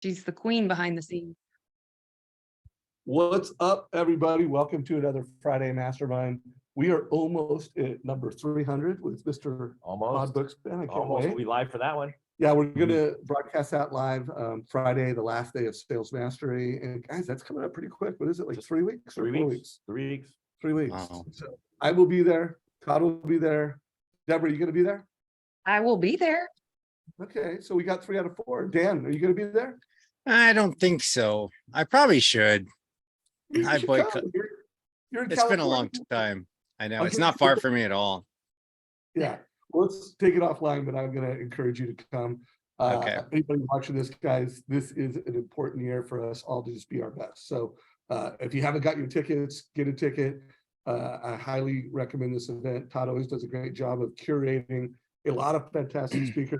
She's the queen behind the scenes. What's up, everybody? Welcome to another Friday Mastermind. We are almost at number 300 with Mr. Almost. Books. Ben, I can't Almost. wait. We'll be live for that one. Yeah, we're going to broadcast that live Friday, the last day of Sales Mastery. And guys, that's coming up pretty quick. What is it, like 3 weeks or 3 4 weeks. weeks? 3 weeks. 3 weeks. Wow. So I will be there. Todd will be there. Deborah, you going to be there? I will be there. Okay, so we got 3 out of 4. Dan, are you going to be there? I don't think so. I probably should. You I should boycott. come. You're in It's been a long California. time. I know. Okay. It's not far from me at all. Yeah, let's take it offline, but I'm going to encourage you to come. Okay. Anybody watching this, guys, this is an important year for us all to just be our best. So if you haven't got your tickets, get a ticket. I highly recommend this event. Todd always does a great job of curating a lot of fantastic speakers.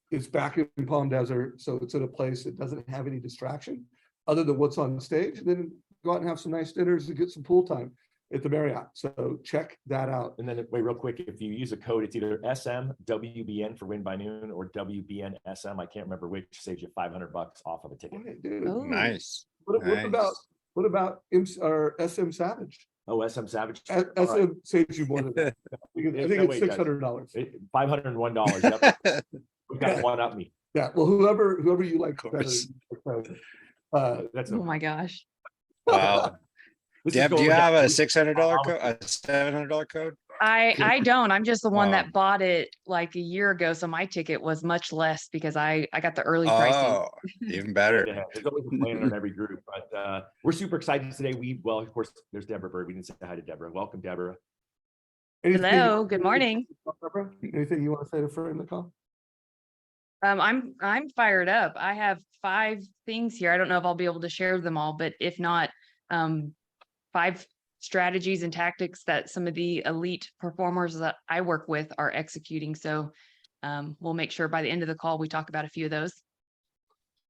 It's back in Palm Desert, so it's at a place that doesn't have any distraction other than what's on stage. And then go out and have some nice dinners and get some pool time at the Marriott. So check that out. And then wait, real quick, if you use a code, it's either SMWBN for Win by Noon or WBNSM. I can't remember which, saves you $500 off of a ticket. Hey, dude. Oh. Nice. What about SM Savage? Oh, SM Savage. SM saves you more than that. I think No, it's wait, guys. $600. $501. Yep. We've got one up me. Yeah, well, whoever you like better. course. That's Oh my gosh. Wow. This is Deb, do going you have a down. $600 code, a $700 code? I don't. I'm just the one Wow. that bought it like a year ago. So my ticket was much less because I got the early pricing. Oh, even better. Yeah, there's always a plan on every group, but we're super excited today. Well, of course, there's Deborah Bird. We didn't say hi to Deborah. Welcome, Deborah. Hello, good morning. Deborah, anything you want to say to frame the call? I'm fired up. I have 5 things here. I don't know if I'll be able to share them all, but if not, 5 strategies and tactics that some of the elite performers that I work with are executing. So we'll make sure by the end of the call, we talk about a few of those.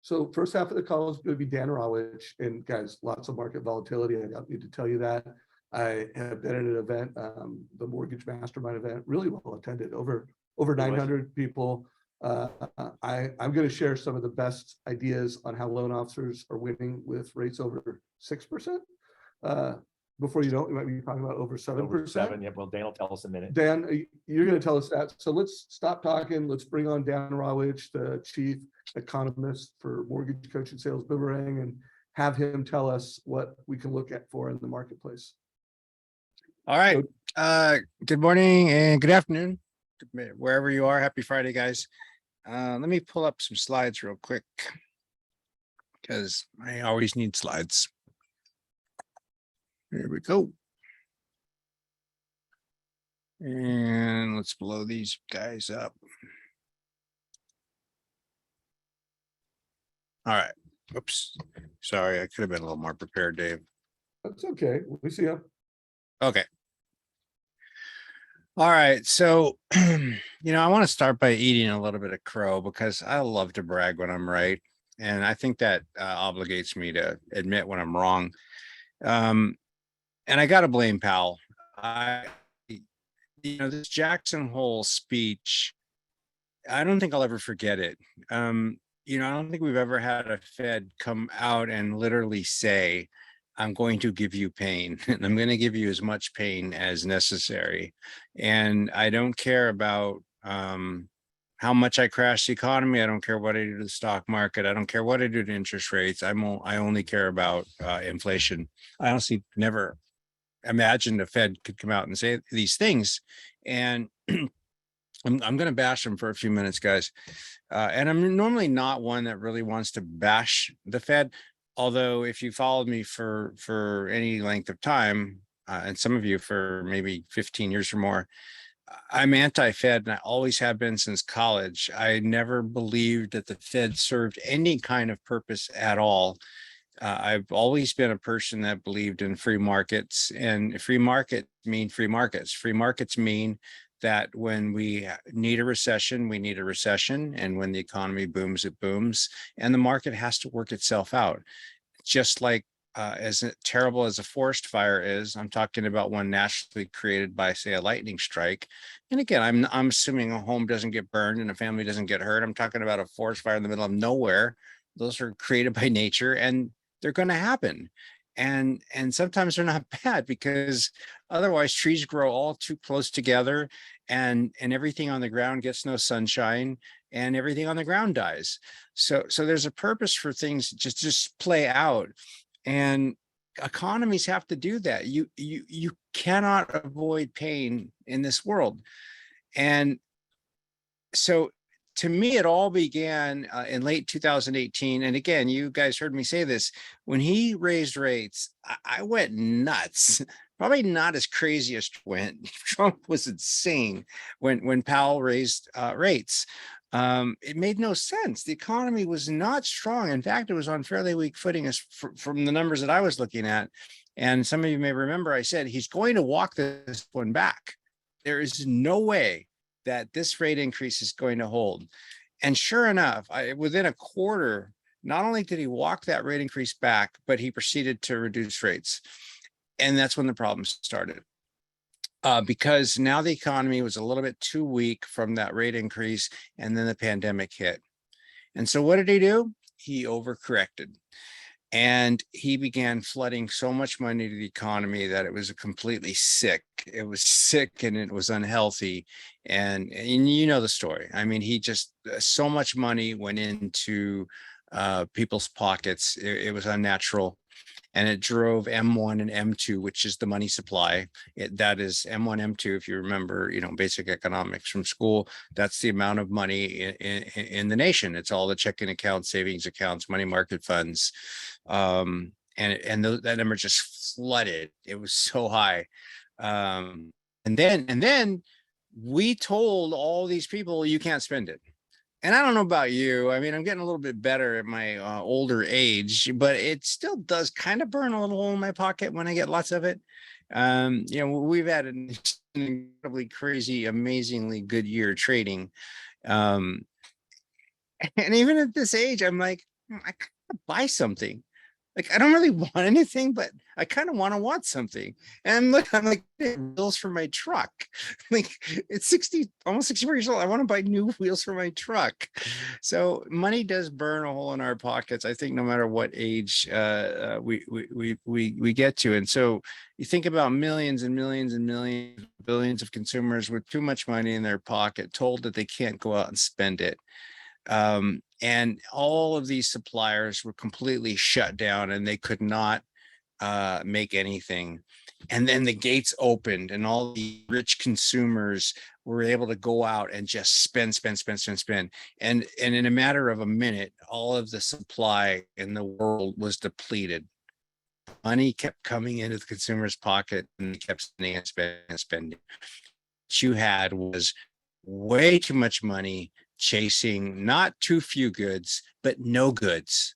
So first half of the call is going to be Dan Rawitch, and guys, lots of market volatility. I don't need to tell you that. I have been at an event, the Mortgage Mastermind event, really well attended, over 900 people. I'm going to share some of the best ideas on how loan officers are winning with rates over 6%. Before you know it, we might be talking about over 7%. Over 7. Yep. Well, Dan will tell us in a minute. Dan, you're going to tell us that. So let's stop talking. Let's bring on Dan Rawitch, the chief economist for Mortgage Coach and Sales Boomerang, and have him tell us what we can look at for in the marketplace. All right. Good morning and good afternoon, wherever you are. Happy Friday, guys. Let me pull up some slides real quick because I always need slides. There we go. And let's blow these guys up. All right. Oops. Sorry, I could have been a little more prepared, Dave. That's okay. We see you. Okay. All right. So, I want to start by eating a little bit of crow because I love to brag when I'm right. And I think that obligates me to admit when I'm wrong. And I got to blame Powell. This Jackson Hole speech, I don't think I'll ever forget it. I don't think we've ever had a Fed come out and literally say, I'm going to give you pain and I'm going to give you as much pain as necessary. And I don't care about how much I crash the economy. I don't care what I do to the stock market. I don't care what I do to interest rates. I only care about inflation. I honestly never imagined the Fed could come out and say these things. And I'm going to bash them for a few minutes, guys. And I'm normally not one that really wants to bash the Fed. Although if you followed me for any length of time, and some of you for maybe 15 years or more, I'm anti-Fed and I always have been since college. I never believed that the Fed served any kind of purpose at all. I've always been a person that believed in free markets, and free markets mean free markets. Free markets mean that when we need a recession, we need a recession. And when the economy booms, it booms. And the market has to work itself out. Just like as terrible as a forest fire is, I'm talking about one naturally created by, say, a lightning strike. And again, I'm assuming a home doesn't get burned and a family doesn't get hurt. I'm talking about a forest fire in the middle of nowhere Those are created by nature and they're going to happen. And sometimes they're not bad because otherwise trees grow all too close together and everything on the ground gets no sunshine and everything on the ground dies. So there's a purpose for things to just play out. And economies have to do that. You cannot avoid pain in this world. And so to me, it all began in late 2018. And again, you guys heard me say this, when he raised rates, I went nuts. Probably not as crazy as Trump went. Trump was insane when Powell raised rates. It made no sense. The economy was not strong. In fact, it was on fairly weak footing from the numbers that I was looking at. And some of you may remember I said he's going to walk this one back. There is no way that this rate increase is going to hold. And sure enough, within a quarter, not only did he walk that rate increase back, but he proceeded to reduce rates. And that's when the problem started. Because now the economy was a little bit too weak from that rate increase, and then the pandemic hit. And so what did he do? He overcorrected. And he began flooding so much money to the economy that it was completely sick. It was sick and it was unhealthy. And you know the story. I mean, he just, so much money went into people's pockets. It was unnatural. And it drove M1 and M2, which is the money supply. That is M1, M2, if you remember, basic economics from school, that's the amount of money in the nation. It's all the checking accounts, savings accounts, money market funds. And that number just flooded. It was so high. And then we told all these people, you can't spend it. And I don't know about you. I mean, I'm getting a little bit better at my older age, but it still does kind of burn a little hole in my pocket when I get lots of it. We've had an incredibly crazy, amazingly good year trading. And even at this age, I'm like, I gotta buy something. Like, I don't really want anything, but I kind of want something. And look, I'm like, wheels for my truck. Like, it's almost 64 years old. I want to buy new wheels for my truck. So money does burn a hole in our pockets, I think, no matter what age we get to. And so you think about millions and millions and millions, billions of consumers with too much money in their pocket, told that they can't go out and spend it. And all of these suppliers were completely shut down and they could not make anything. And then the gates opened and all the rich consumers were able to go out and just spend. And in a matter of a minute, all of the supply in the world was depleted. Money kept coming into the consumer's pocket and they kept spending and spending. What you had was way too much money chasing not too few goods, but no goods.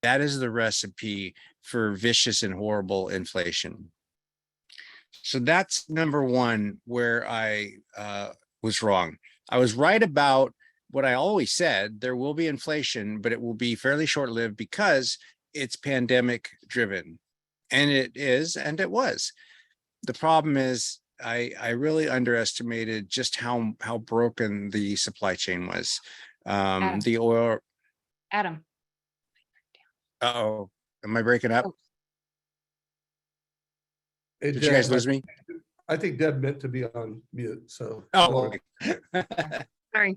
That is the recipe for vicious and horrible inflation. So that's number one, where I was wrong. I was right about what I always said. There will be inflation, but it will be fairly short-lived because it's pandemic driven. And it is, and it was. The problem is I really underestimated just how broken the supply chain was. The oil. Adam. Uh-oh, am I breaking up? Oh. Hey, Did you guys lose me? I think Deb meant to be on mute, so. Oh, Sorry.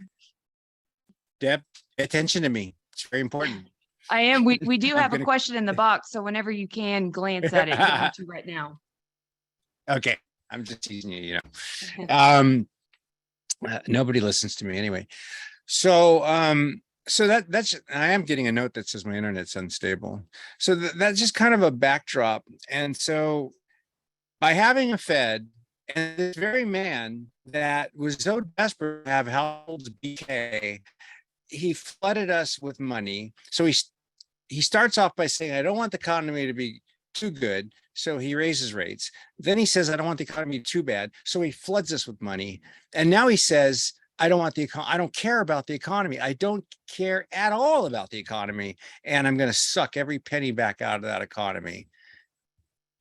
Deb, pay attention to me. It's very important. I am. We do I'm have a gonna- question in the box, so whenever you can glance at it, you don't have to right now. Okay, I'm just teasing you, nobody listens to me anyway. So that's, I am getting a note that says my internet's unstable. So that's just kind of a backdrop. And so by having a Fed and this very man that was so desperate to have households BK, he flooded us with money. So he starts off by saying, I don't want the economy to be too good. So he raises rates. Then he says, I don't want the economy too bad. So he floods us with money. And now he says, I don't care about the economy. I don't care at all about the economy. And I'm going to suck every penny back out of that economy.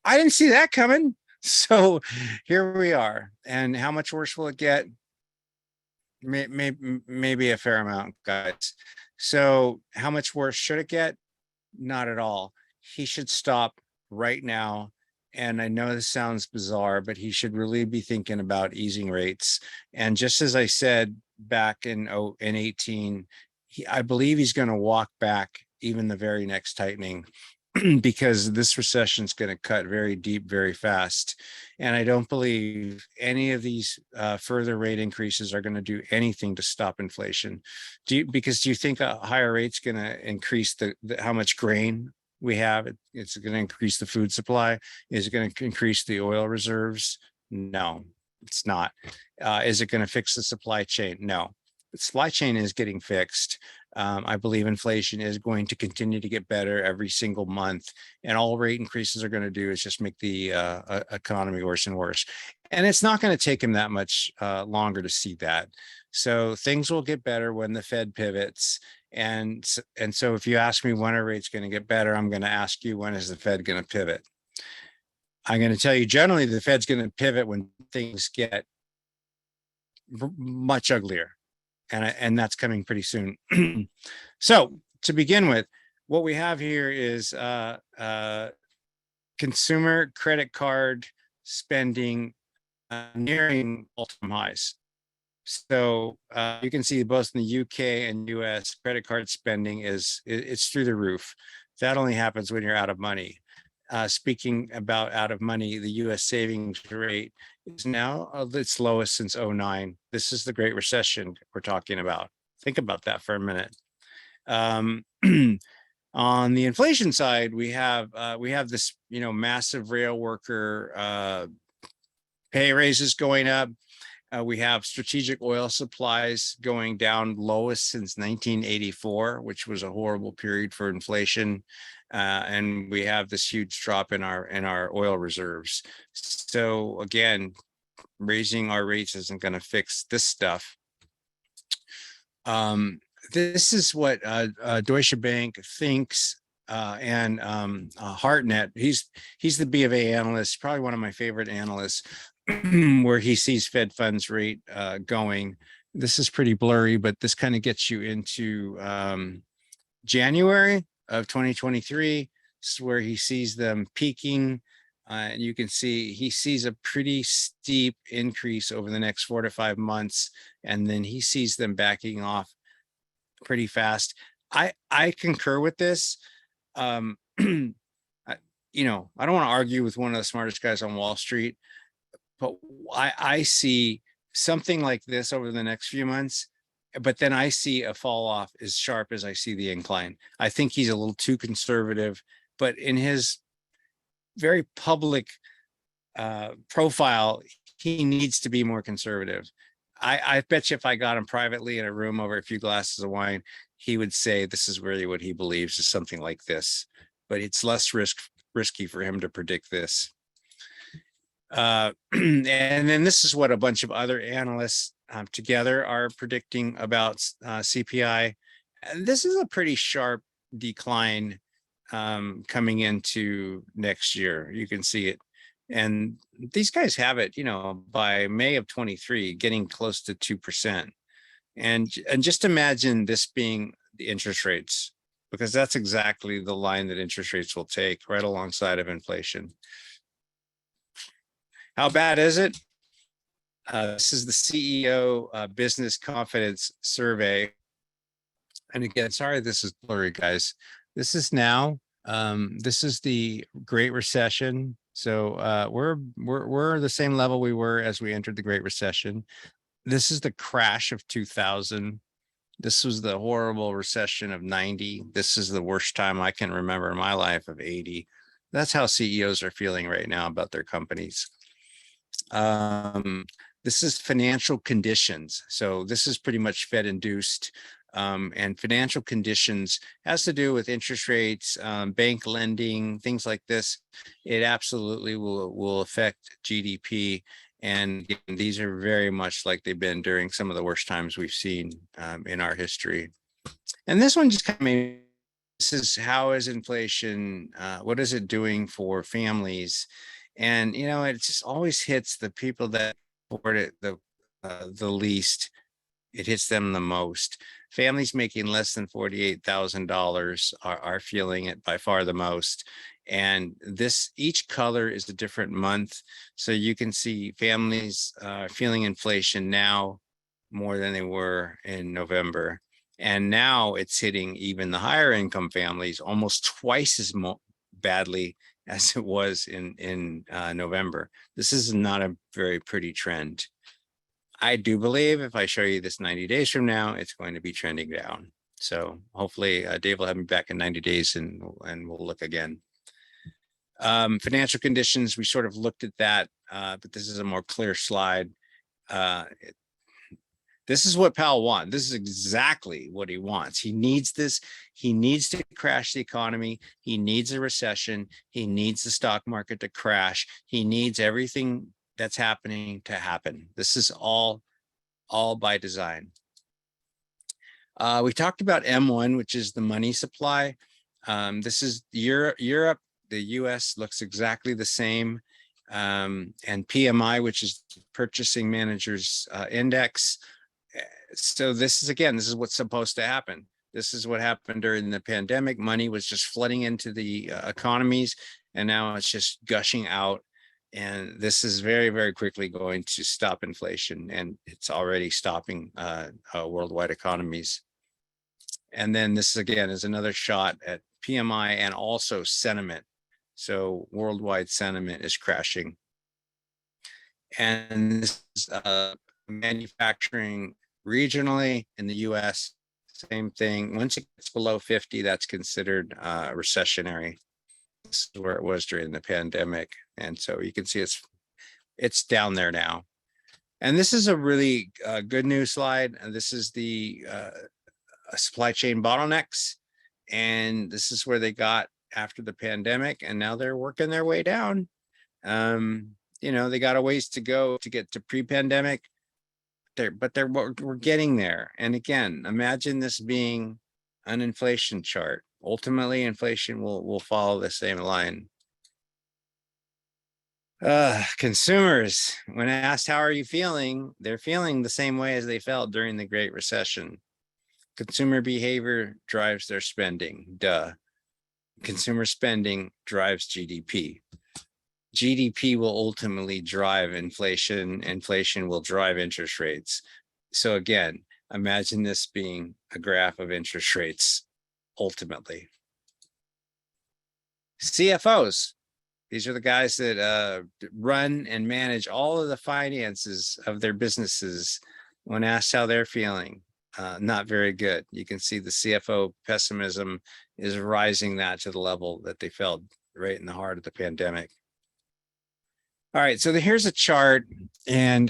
I didn't see that coming. So here we are. And how much worse will it get? Maybe a fair amount, guys. So how much worse should it get? Not at all. He should stop right now. And I know this sounds bizarre, but he should really be thinking about easing rates. And just as I said back in 18, I believe he's going to walk back even the very next tightening because this recession is going to cut very deep, very fast. And I don't believe any of these further rate increases are going to do anything to stop inflation. Because do you think a higher rate's going to increase the how much grain we have? It's going to increase the food supply. Is it going to increase the oil reserves? No, it's not. Is it going to fix the supply chain? No. The supply chain is getting fixed. I believe inflation is going to continue to get better every single month, and all rate increases are going to do is just make the economy worse and worse. And it's not going to take him that much longer to see that. So things will get better when the Fed pivots. And so if you ask me when are rates going to get better, I'm going to ask you, when is the Fed going to pivot? I'm going to tell you, generally, the Fed's going to pivot when things get much uglier. And that's coming pretty soon. So to begin with, what we have here is consumer credit card spending nearing all-time highs. So you can see both in the UK and US, credit card spending it's through the roof. That only happens when you're out of money. Speaking about out of money, the US savings rate is now its lowest since 2009. This is the Great Recession we're talking about. Think about that for a minute. On the inflation side, we have this, massive rail worker pay raises going up. We have strategic oil supplies going down, lowest since 1984, which was a horrible period for inflation. And we have this huge drop in our oil reserves. So again, raising our rates isn't going to fix this stuff. This is what Deutsche Bank thinks, and Hartnett. He's the B of A analyst, probably one of my favorite analysts, where he sees Fed funds rate going. This is pretty blurry, but this kind of gets you into January of 2023. This is where he sees them peaking. And you can see he sees a pretty steep increase over the next 4 to 5 months, and then he sees them backing off pretty fast. I concur with this. I don't want to argue with one of the smartest guys on Wall Street, but I see something like this over the next few months, but then I see a fall off as sharp as I see the incline. I think he's a little too conservative, but in his very public profile, he needs to be more conservative. I bet you if I got him privately in a room over a few glasses of wine, he would say this is really what he believes is something like this, but it's less risky for him to predict this. And then this is what a bunch of other analysts together are predicting about CPI. And this is a pretty sharp decline coming into next year. You can see it. And these guys have it, by May of 23, getting close to 2%. And just imagine this being the interest rates, because that's exactly the line that interest rates will take right alongside of inflation. How bad is it? This is the CEO Business Confidence Survey. And again, sorry, this is blurry, guys. This is now. This is the Great Recession. So we're the same level we were as we entered the Great Recession. This is the crash of 2000. This was the horrible recession of 90. This is the worst time I can remember in my life of 80. That's how CEOs are feeling right now about their companies. This is financial conditions. So this is pretty much Fed induced. And financial conditions has to do with interest rates, bank lending, things like this. It absolutely will affect GDP. And these are very much like they've been during some of the worst times we've seen in our history. And this one just kind of made, this is how is inflation, what is it doing for families? And, it just always hits the people that afford it the least. It hits them the most. Families making less than $48,000 are feeling it by far the most. And each color is a different month. So you can see families feeling inflation now more than they were in November. And now it's hitting even the higher income families almost twice as badly as it was in November. This is not a very pretty trend. I do believe if I show you this 90 days from now, it's going to be trending down. So hopefully Dave will have me back in 90 days and we'll look again. Financial conditions, we sort of looked at that, but this is a more clear slide. This is what Powell wants. This is exactly what he wants. He needs this. He needs to crash the economy. He needs a recession. He needs the stock market to crash. He needs everything that's happening to happen. This is all by design. We talked about M1, which is the money supply. This is Europe. The US looks exactly the same. And PMI, which is Purchasing Managers Index. So this is what's supposed to happen. This is what happened during the pandemic. Money was just flooding into the economies, and now it's just gushing out. And this is very, very quickly going to stop inflation, and it's already stopping worldwide economies. And then this again is another shot at PMI and also sentiment. So worldwide sentiment is crashing. And this is manufacturing regionally in the US, same thing. Once it gets below 50, that's considered recessionary. This is where it was during the pandemic. And so you can see it's down there now. And this is a really good news slide. And this is the supply chain bottlenecks. And this is where they got after the pandemic, and now they're working their way down. They got a ways to go to get to pre-pandemic, but we're getting there. And again, imagine this being an inflation chart. Ultimately, inflation will follow the same line. Consumers, when asked how are you feeling, they're feeling the same way as they felt during the Great Recession. Consumer behavior drives their spending. Duh. Consumer spending drives GDP. GDP will ultimately drive inflation. Inflation will drive interest rates. So again, imagine this being a graph of interest rates ultimately. CFOs, these are the guys that run and manage all of the finances of their businesses. When asked how they're feeling, not very good. You can see the CFO pessimism is rising that to the level that they felt right in the heart of the pandemic. All right, so here's a chart, and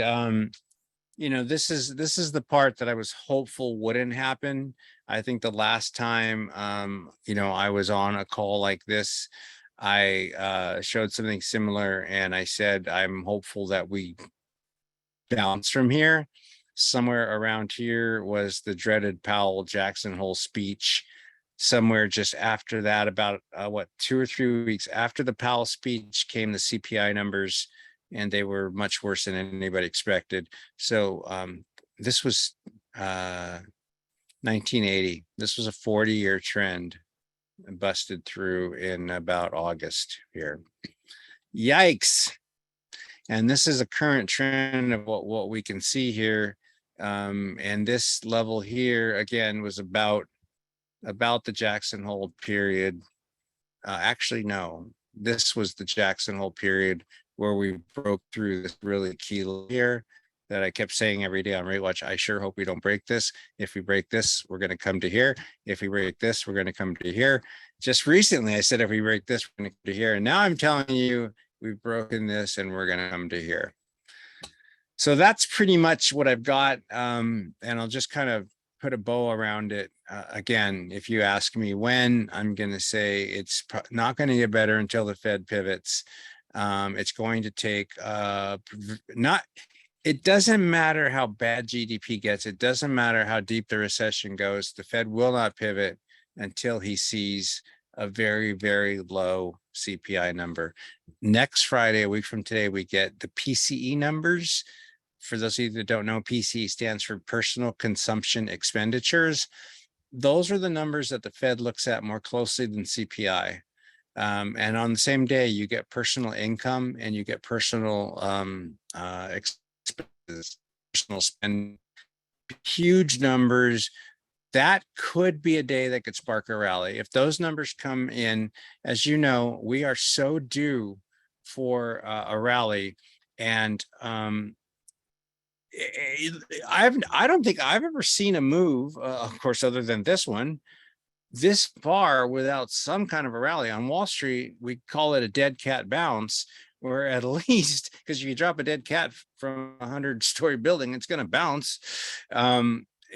this is the part that I was hopeful wouldn't happen. I think the last time I was on a call like this, I showed something similar, and I said I'm hopeful that we bounce from here. Somewhere around here was the dreaded Powell-Jackson Hole speech. Somewhere just after that, about 2 or 3 weeks after the Powell speech, came the CPI numbers, and they were much worse than anybody expected. So this was 1980. This was a 40-year trend, busted through in about August here. Yikes. And this is a current trend of what we can see here. And this level here, again, was about the Jackson Hole period. Actually, no, this was the Jackson Hole period where we broke through this really key here that I kept saying every day on Rate Watch. I sure hope we don't break this. If we break this, we're going to come to here. If we break this, we're going to come to here. Just recently, I said, if we break this, we're going to come to here. And now I'm telling you, we've broken this and we're going to come to here. So that's pretty much what I've got. And I'll just kind of put a bow around it. Again, if you ask me when, I'm going to say it's not going to get better until the Fed pivots. It's going to take it doesn't matter how bad GDP gets. It doesn't matter how deep the recession goes. The Fed will not pivot until he sees a very, very low CPI number. Next Friday, a week from today, we get the PCE numbers for those of you that don't know, PCE stands for Personal Consumption Expenditures. Those are the numbers that the Fed looks at more closely than CPI. And on the same day, you get personal income and you get personal expenses, personal spend, huge numbers. That could be a day that could spark a rally. If those numbers come in, as you know, we are so due for a rally. And I don't think I've ever seen a move, of course, other than this one, this far without some kind of a rally. On Wall Street, we call it a dead cat bounce, where at least, because if you drop a dead cat from a 100-story building, it's going to bounce.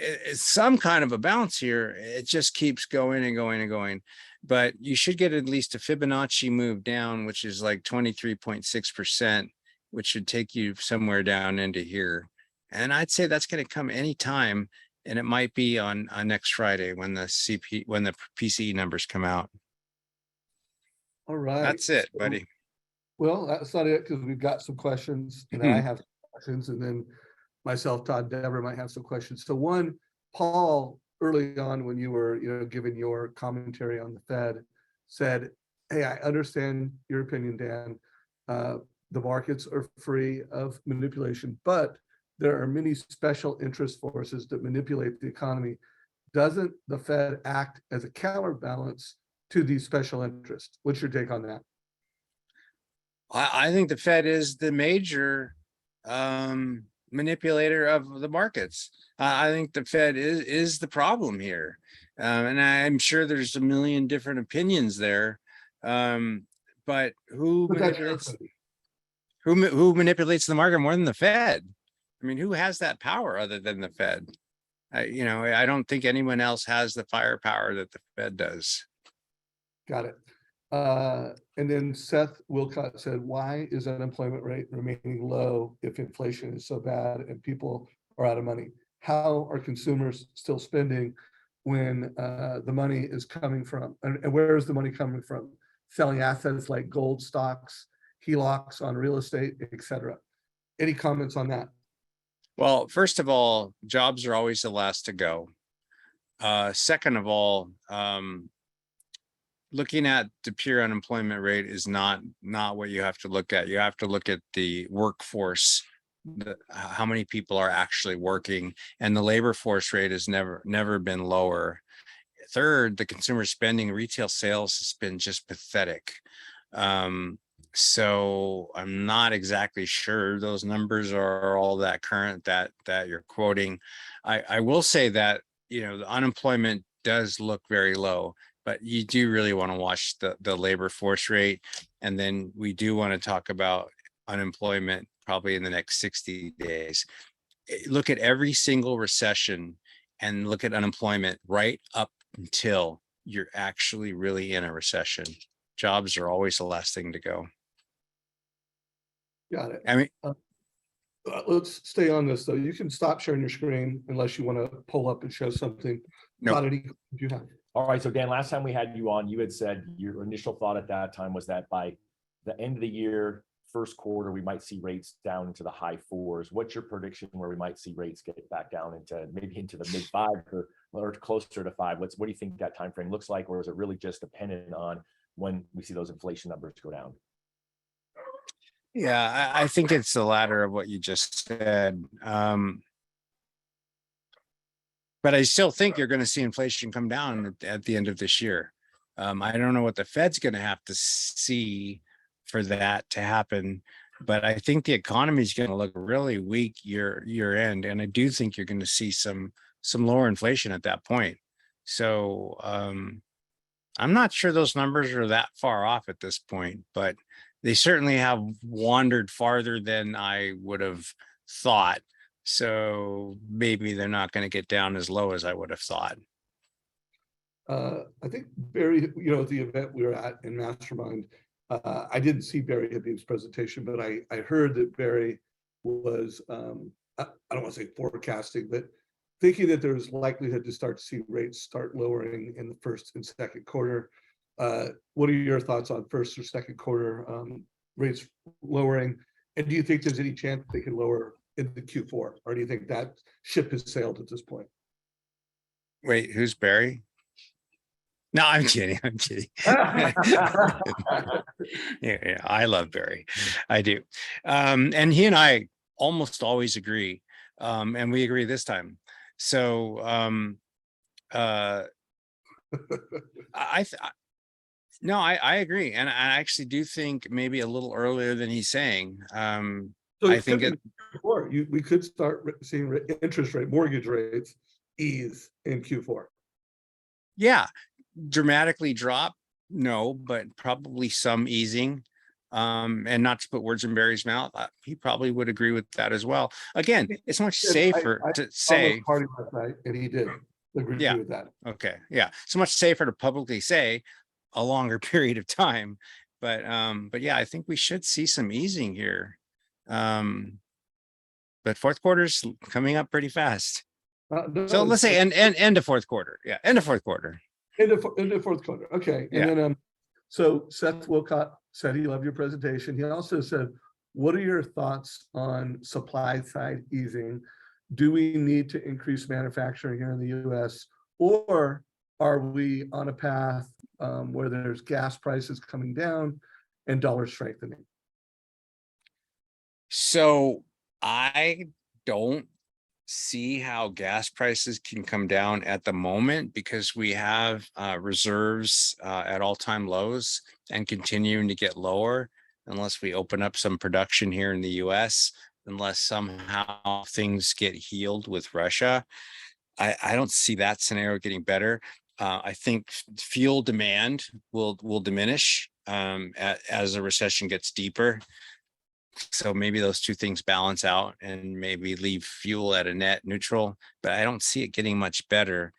It's some kind of a bounce here. It just keeps going and going and going. But you should get at least a Fibonacci move down, which is like 23.6%, which should take you somewhere down into here. And I'd say that's going to come anytime. And it might be on next Friday when the PCE numbers come out. All right. That's it, So- buddy. Well, that's not it, because we've got some questions, and I have questions, and then myself, Todd, Deborah might have some questions. So one, Paul, early on when you were, giving your commentary on the Fed, said, "Hey, I understand your opinion, Dan. The markets are free of manipulation, but there are many special interest forces that manipulate the economy. Doesn't the Fed act as a counterbalance to these special interests?" What's your take on that? I think the Fed is the major manipulator of the markets. I think the Fed is the problem here. And I'm sure there's a million different opinions there. But who But that's your manipulates opinion. who manipulates the market more than the Fed? I mean, who has that power other than the Fed? I don't think anyone else has the firepower that the Fed does. Got it. And then Seth Wilcott said, "Why is unemployment rate remaining low if inflation is so bad and people are out of money? How are consumers still spending when the money is coming from, and where is the money coming from? Selling assets like gold, stocks, HELOCs on real estate, etc." Any comments on that? Well, first of all, jobs are always the last to go. Second of all, looking at the pure unemployment rate is not what you have to look at. You have to look at the workforce, how many people are actually working, and the labor force rate has never been lower. Third, the consumer spending, retail sales has been just pathetic. So I'm not exactly sure those numbers are all that current that you're quoting. I will say that, the unemployment does look very low, but you do really want to watch the labor force rate. And then we do want to talk about unemployment probably in the next 60 days. Look at every single recession and look at unemployment right up until you're actually really in a recession. Jobs are always the last thing to go. Got it. I mean, Let's stay on this, though. You can stop sharing your screen unless you want to pull up and show something. Nope. Todd, any questions you have? All right, so Dan, last time we had you on, you had said your initial thought at that time was that by the end of the year, first quarter, we might see rates down into the high fours. What's your prediction where we might see rates get back down into maybe into the mid five or closer to five? What do you think that time frame looks like, or is it really just dependent on when we see those inflation numbers go down? yeah, I think it's the latter of what you just said. But I still think you're going to see inflation come down at the end of this year. I don't know what the Fed's going to have to see for that to happen, but I think the economy is going to look really weak year end, and I do think you're going to see some lower inflation at that point. So I'm not sure those numbers are that far off at this point, but they certainly have wandered farther than I would have thought. So maybe they're not going to get down as low as I would have thought. I think Barry, at the event we were at in Mastermind, I didn't see Barry Habib's presentation, but I heard that Barry was, I don't want to say forecasting, but thinking that there's likelihood to start to see rates start lowering in the first and second quarter. What are your thoughts on first or second quarter rates lowering? And do you think there's any chance they can lower into Q4? Or do you think that ship has sailed at this point? Wait, who's Barry? No, I'm kidding. I'm kidding. Yeah, I love Barry. I do. And he and I almost always agree. And we agree this time. So no, I agree. And I actually do think maybe a little earlier than he's saying. So I think we could start seeing interest rate, mortgage rates ease in Q4. yeah, dramatically drop. No, but probably some easing. And not to put words in Barry's mouth, he probably would agree with that as well. Again, it's much safer to say. Party last night, and he did agree Yeah. with that. Okay, yeah, it's much safer to publicly say a longer period of time. But yeah, I think we should see some easing here. But fourth quarter's coming up pretty fast. So let's say end of fourth quarter. Yeah, end of fourth quarter. Into fourth quarter. Okay. And Yeah. then so Seth Wilcott said he loved your presentation. He also said, what are your thoughts on supply side easing? Do we need to increase manufacturing here in the US, or are we on a path where there's gas prices coming down and dollar strengthening? So I don't see how gas prices can come down at the moment because we have reserves at all-time lows and continuing to get lower unless we open up some production here in the US, unless somehow things get healed with Russia. I don't see that scenario getting better. I think fuel demand will diminish as the recession gets deeper. So maybe those two things balance out and maybe leave fuel at a net neutral, but I don't see it getting much better.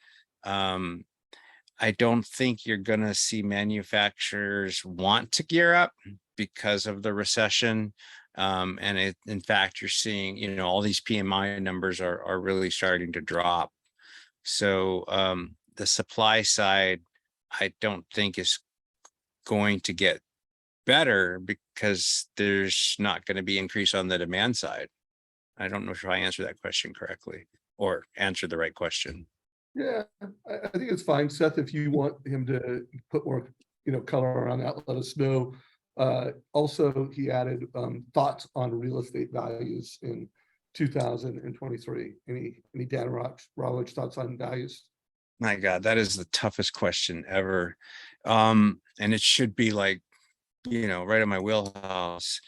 I don't think you're going to see manufacturers want to gear up because of the recession. And in fact, you're seeing, all these PMI numbers are really starting to drop. So the supply side, I don't think is going to get better because there's not going to be increase on the demand side. I don't know if I answered that question correctly or answered the right question. Yeah, I think it's fine. Seth, if you want him to put more, color around that, let us know. Also, he added thoughts on real estate values in 2023. Any Dan Rawitch thoughts on values? My God, that is the toughest question ever. And it should be like, right in my wheelhouse.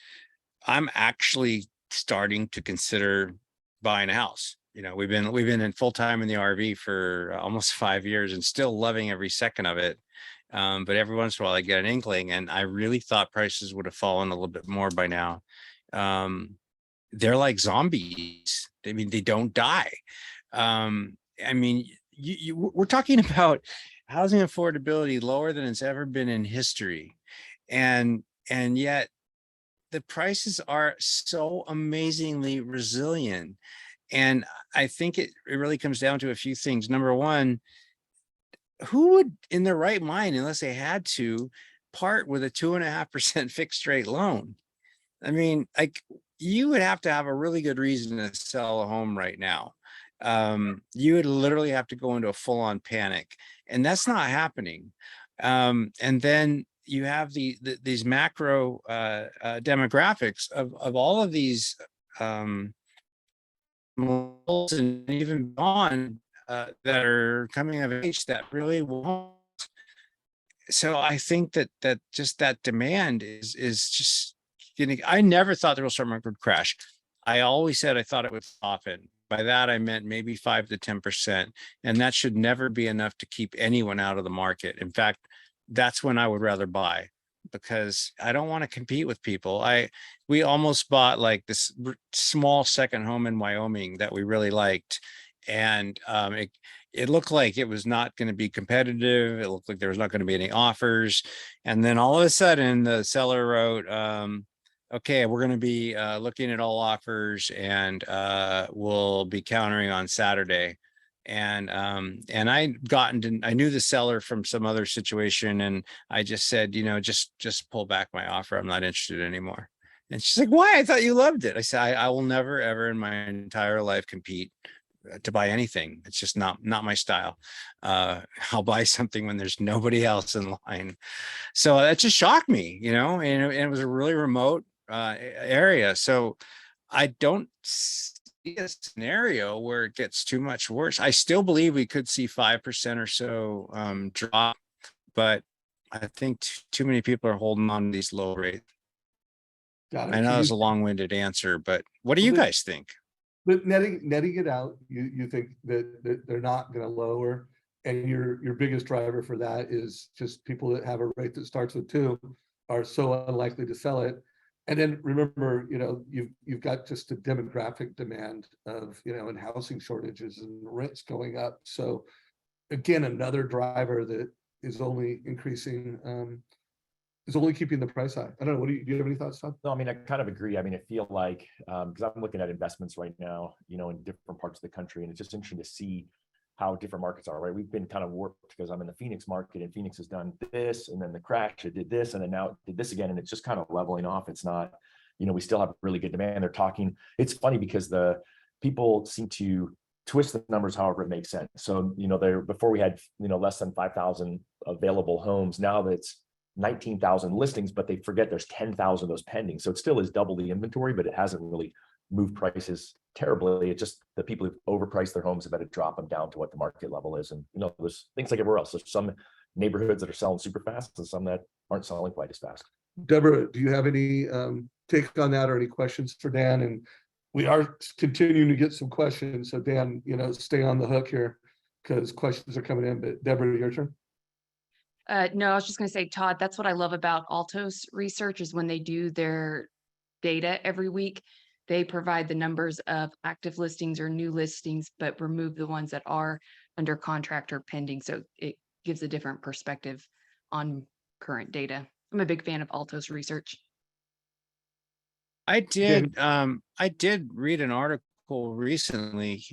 I'm actually starting to consider buying a house. We've been in full time in the RV for almost 5 years and still loving every second of it. But every once in a while I get an inkling, and I really thought prices would have fallen a little bit more by now. They're like zombies. I mean, they don't die. I mean, we're talking about housing affordability lower than it's ever been in history. And yet the prices are so amazingly resilient. And I think it really comes down to a few things. Number one, who would in their right mind, unless they had to, part with a 2.5% fixed rate loan? I mean, like, you would have to have a really good reason to sell a home right now. You would literally have to go into a full-on panic, and that's not happening. And then you have these macro demographics of all of these millennials and even beyond that are coming of age that really won't. So I think that just that demand is just getting. I never thought the real estate market would crash. I always said I thought it would soften. By that I meant maybe 5 to 10%, and that should never be enough to keep anyone out of the market. In fact, that's when I would rather buy, because I don't want to compete with people. We almost bought like this small second home in Wyoming that we really liked. And it looked like it was not going to be competitive. It looked like there was not going to be any offers. And then all of a sudden the seller wrote, okay, we're going to be looking at all offers, and we'll be countering on Saturday. And I knew the seller from some other situation, and I just said, just pull back my offer. I'm not interested anymore. And she's like, why? I thought you loved it. I said, I will never, ever in my entire life compete to buy anything. It's just not my style. I'll buy something when there's nobody else in line. So that just shocked me, and it was a really remote area. So I don't see a scenario where it gets too much worse. I still believe we could see 5% or so drop, but I think too many people are holding on to these low rates. Got it. I So know you- it's a long-winded answer, but what do Well, you the- guys think? But netting it out, you think that they're not gonna lower, and your biggest driver for that is just people that have a rate that starts with 2 are so unlikely to sell it. And then remember, you've got just a demographic demand of, and housing shortages and rents going up. So again, another driver that is only increasing, is only keeping the price high. I don't know, do you have any thoughts, Todd? No, I mean, I kind of agree. I mean, I feel like, because I'm looking at investments right now, in different parts of the country, and it's just interesting to see how different markets are, right? We've been kind of warped because I'm in the Phoenix market, and Phoenix has done this, and then the crash, it did this, and then now it did this again, and it's just kind of leveling off. It's not, we still have really good demand. They're talking, it's funny because the people seem to twist the numbers however it makes sense. So, there before we had, less than 5,000 available homes. Now that's 19,000 listings, but they forget there's 10,000 of those pending. So it still is double the inventory, but it hasn't really moved prices terribly. It's just the people who've overpriced their homes have had to drop them down to what the market level is. And, there's things like everywhere else. There's some neighborhoods that are selling super fast and some that aren't selling quite as fast. Deborah, do you have any take on that or any questions for Dan? And we are continuing to get some questions. So Dan, stay on the hook here because questions are coming in. But Deborah, your turn. No, I was just going to say, Todd, that's what I love about Altos research is when they do their data every week, they provide the numbers of active listings or new listings, but remove the ones that are under contract or pending. So it gives a different perspective on current data. I'm a big fan of Altos research. I did read an article recently,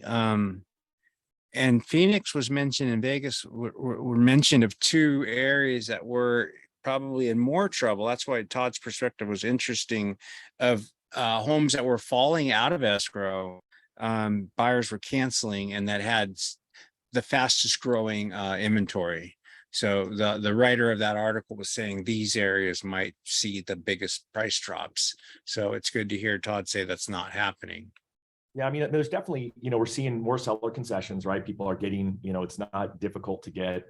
and Phoenix was mentioned, and Vegas were mentioned of 2 areas that were probably in more trouble. That's why Todd's perspective was interesting of homes that were falling out of escrow. Buyers were canceling and that had the fastest growing inventory. So the writer of that article was saying these areas might see the biggest price drops. So it's good to hear Todd say that's not happening. Yeah, I mean, there's definitely, we're seeing more seller concessions, right? People are getting, it's not difficult to get,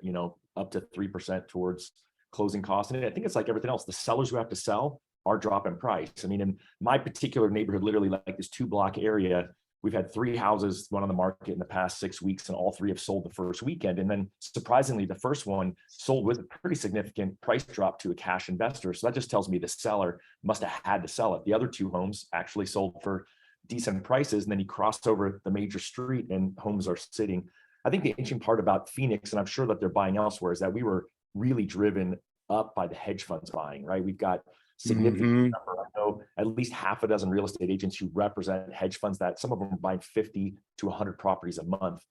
up to 3% towards closing costs. And I think it's like everything else. The sellers who have to sell are dropping price. I mean, in my particular neighborhood, literally like this 2-block area, we've had 3 houses went on the market in the past 6 weeks, and all 3 have sold the first weekend. And then surprisingly, the first one sold with a pretty significant price drop to a cash investor. So that just tells me the seller must have had to sell it. The other 2 homes actually sold for decent prices, and then he crossed over the major street and homes are sitting. I think the interesting part about Phoenix, and I'm sure that they're buying elsewhere, is that we were really driven up by the hedge funds buying, right? We've got significant number. I know at least half a dozen real estate agents who represent hedge funds that some of them are buying 50 to 100 properties a month,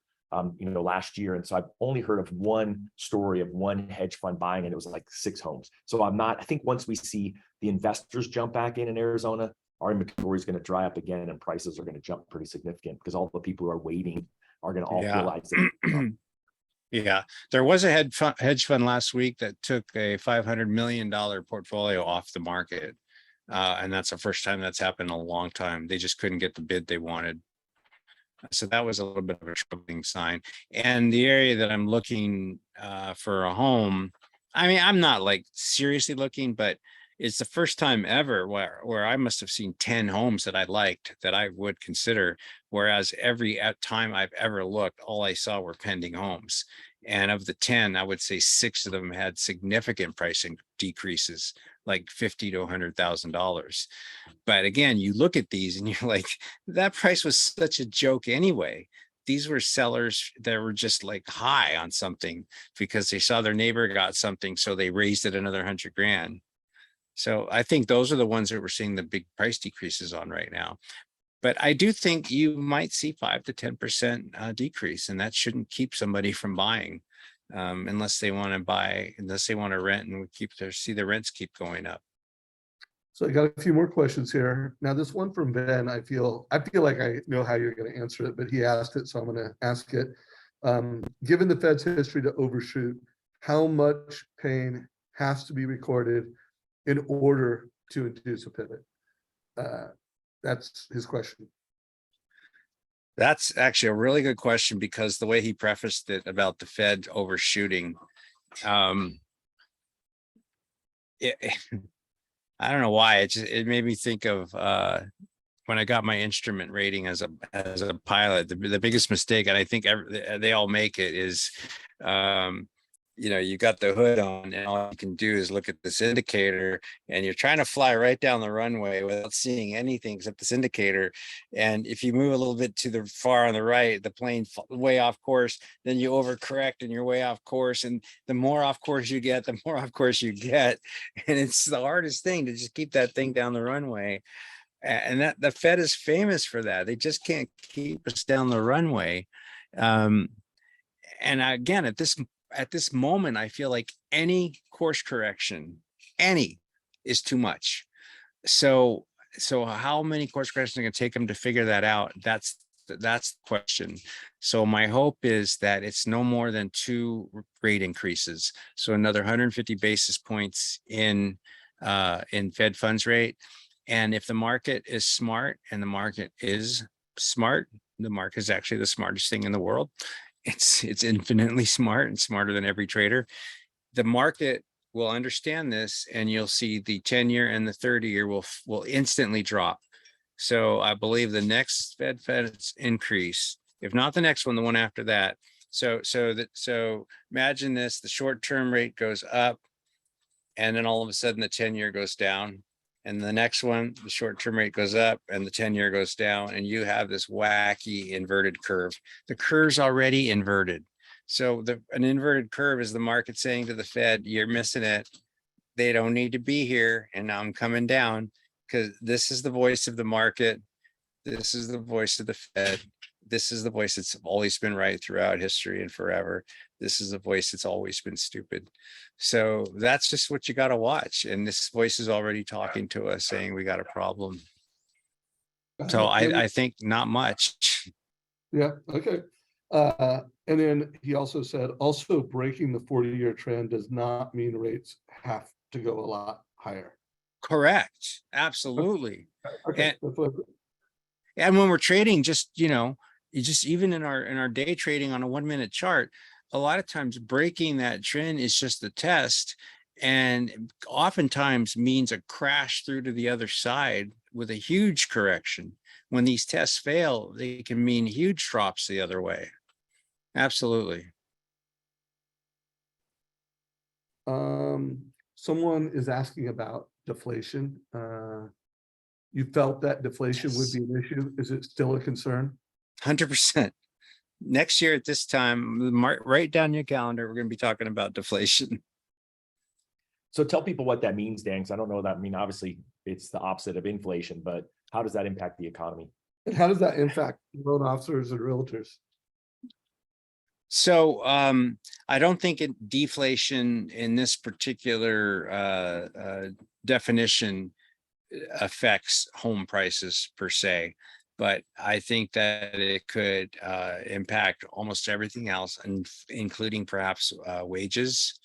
last year. And so I've only heard of one story of one hedge fund buying, and it was like 6 homes. So I think once we see the investors jump back in Arizona, our inventory is going to dry up again and prices are going to jump pretty significant because all the people who are waiting are going to all realize that. Yeah, there was a hedge fund last week that took a $500 million portfolio off the market. And that's the first time that's happened in a long time. They just couldn't get the bid they wanted. So that was a little bit of a troubling sign. And the area that I'm looking for a home, I mean, I'm not like seriously looking, but it's the first time ever where I must have seen 10 homes that I liked that I would consider. Whereas every time I've ever looked, all I saw were pending homes. And of the 10, I would say 6 of them had significant pricing decreases, like $50,000 to $100,000. But again, you look at these and you're like, that price was such a joke anyway. These were sellers that were just like high on something because they saw their neighbor got something, so they raised it another 100 grand. So I think those are the ones that we're seeing the big price decreases on right now. But I do think you might see 5 to 10% decrease, and that shouldn't keep somebody from buying unless they want to buy, unless they want to rent and see the rents keep going up. So I got a few more questions here. Now, this one from Ben, I feel like I know how you're going to answer it, but he asked it, so I'm going to ask it. Given the Fed's history to overshoot, how much pain has to be recorded in order to induce a pivot? That's his question. That's actually a really good question, because the way he prefaced it about the Fed overshooting, it, I don't know why, it made me think of when I got my instrument rating as a pilot. The biggest mistake, and I think they all make it, is you got the hood on and all you can do is look at this indicator, and you're trying to fly right down the runway without seeing anything except this indicator. And if you move a little bit to the far on the right, the plane way off course, then you overcorrect and you're way off course. And the more off course you get, the more off course you get. And it's the hardest thing to just keep that thing down the runway. And that the Fed is famous for that. They just can't keep us down the runway. And again, at this moment, I feel like any course correction, is too much. So how many course corrections are going to take them to figure that out? That's the question. So my hope is that it's no more than 2 rate increases. So another 150 basis points in Fed funds rate. And if the market is smart, and the market is smart, the market is actually the smartest thing in the world. It's infinitely smart, and smarter than every trader. The market will understand this, and you'll see the 10-year and the 30-year will instantly drop. So I believe the next Fed increase, if not the next one, the one after that. So imagine this: the short-term rate goes up, and then all of a sudden the 10-year goes down. And the next one, the short-term rate goes up and the 10-year goes down, and you have this wacky inverted curve. The curve's already inverted. So an inverted curve is the market saying to the Fed, you're missing it. They don't need to be here. And now I'm coming down, because this is the voice of the market. This is the voice of the Fed. This is the voice that's always been right throughout history and forever. This is the voice that's always been stupid. So that's just what you got to watch. And this voice is already talking to us, saying we got a problem. So I think not much. Yeah, okay. And then he also said, also breaking the 40-year trend does not mean rates have to go a lot higher. Correct. Absolutely. Okay. And when we're trading, just, even in our day trading on a 1-minute chart, a lot of times breaking that trend is just a test, and oftentimes means a crash through to the other side with a huge correction. When these tests fail, they can mean huge drops the other way. Absolutely. Someone is asking about deflation. You felt that deflation would be an issue. Is it still a concern? 100%. Next year at this time, write down your calendar. We're going to be talking about deflation. So tell people what that means, Dan, because I don't know that. I mean, obviously it's the opposite of inflation, but how does that impact the economy? And how does that impact loan officers and realtors? So I don't think deflation in this particular definition affects home prices per se, but I think that it could impact almost everything else, and including perhaps wages,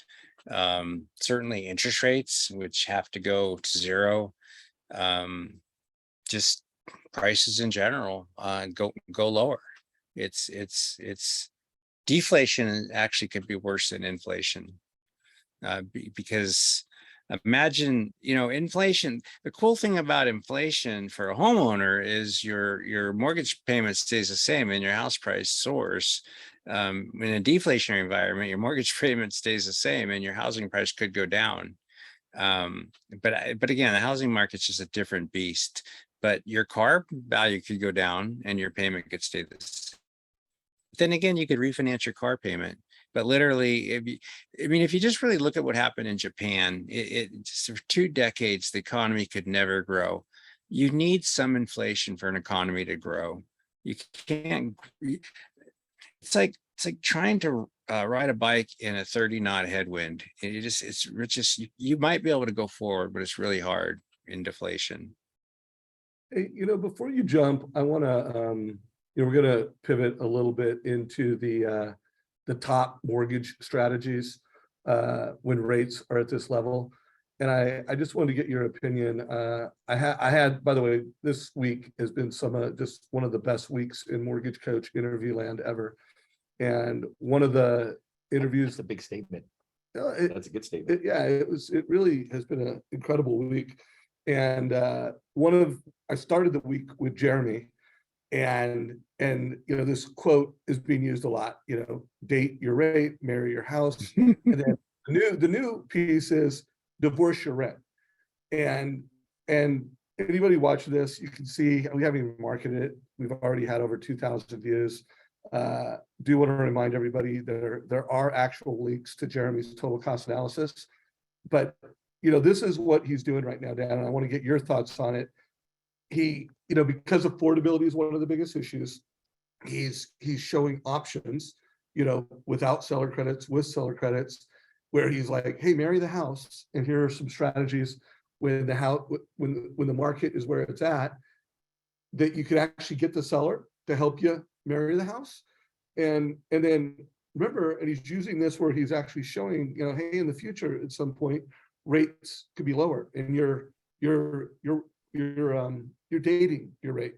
certainly interest rates, which have to go to zero, just prices in general go lower. It's deflation actually could be worse than inflation, because imagine, inflation. The cool thing about inflation for a homeowner is your mortgage payment stays the same and your house price soars. In a deflationary environment, your mortgage payment stays the same and your housing price could go down. But again, the housing market's just a different beast. But your car value could go down and your payment could stay the same. Then again, you could refinance your car payment. But literally, if you just really look at what happened in Japan, just for 2 decades, the economy could never grow. You need some inflation for an economy to grow. You can't. It's like trying to ride a bike in a 30-knot headwind. You might be able to go forward, but it's really hard. in deflation. Hey, before you jump, I want to, we're going to pivot a little bit into the top mortgage strategies when rates are at this level. And I just wanted to get your opinion. I had, by the way, this week has been just one of the best weeks in mortgage coach interview land ever. And one of the interviews, That's a big statement. it, That's a good statement. it really has been an incredible week. And I started the week with Jeremy, and this quote is being used a lot, date your rate, marry your house. And then the new piece is divorce your rent. And anybody watching this, you can see we haven't even marketed it. We've already had over 2,000 views. Do want to remind everybody there are actual links to Jeremy's total cost analysis, but this is what he's doing right now, Dan, and I want to get your thoughts on it. He, because affordability is one of the biggest issues, he's showing options, without seller credits, with seller credits, where he's like, hey, marry the house, and here are some strategies when the market is where it's at, that you could actually get the seller to help you marry the house. And then remember, and he's using this where he's actually showing, hey, in the future, at some point, rates could be lower, and you're dating your rate.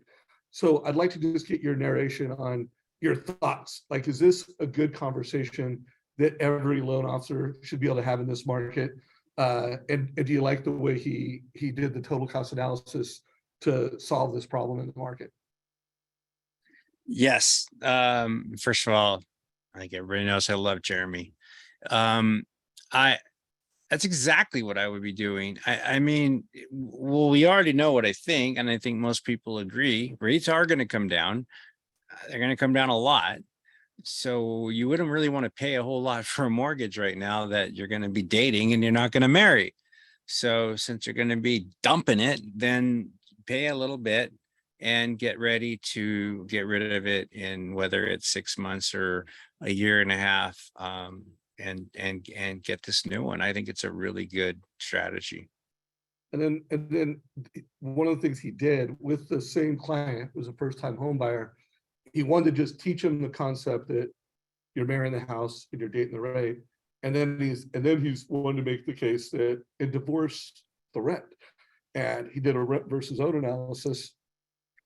So I'd like to just get your narration on your thoughts. Like, is this a good conversation that every loan officer should be able to have in this market? And do you like the way he did the total cost analysis to solve this problem in the market? Yes. First of all, I think everybody knows I love Jeremy. That's exactly what I would be doing. I mean, well, we already know what I think, and I think most people agree. Rates are going to come down. They're going to come down a lot. So you wouldn't really want to pay a whole lot for a mortgage right now that you're going to be dating and you're not going to marry. So since you're going to be dumping it, then pay a little bit and get ready to get rid of it in whether it's 6 months or a year and a half, and get this new one. I think it's a really good strategy. And then one of the things he did with the same client, who was a first-time home buyer, he wanted to just teach him the concept that you're marrying the house and you're dating the rate. And then he's wanted to make the case that it divorced the rent. And he did a rent versus own analysis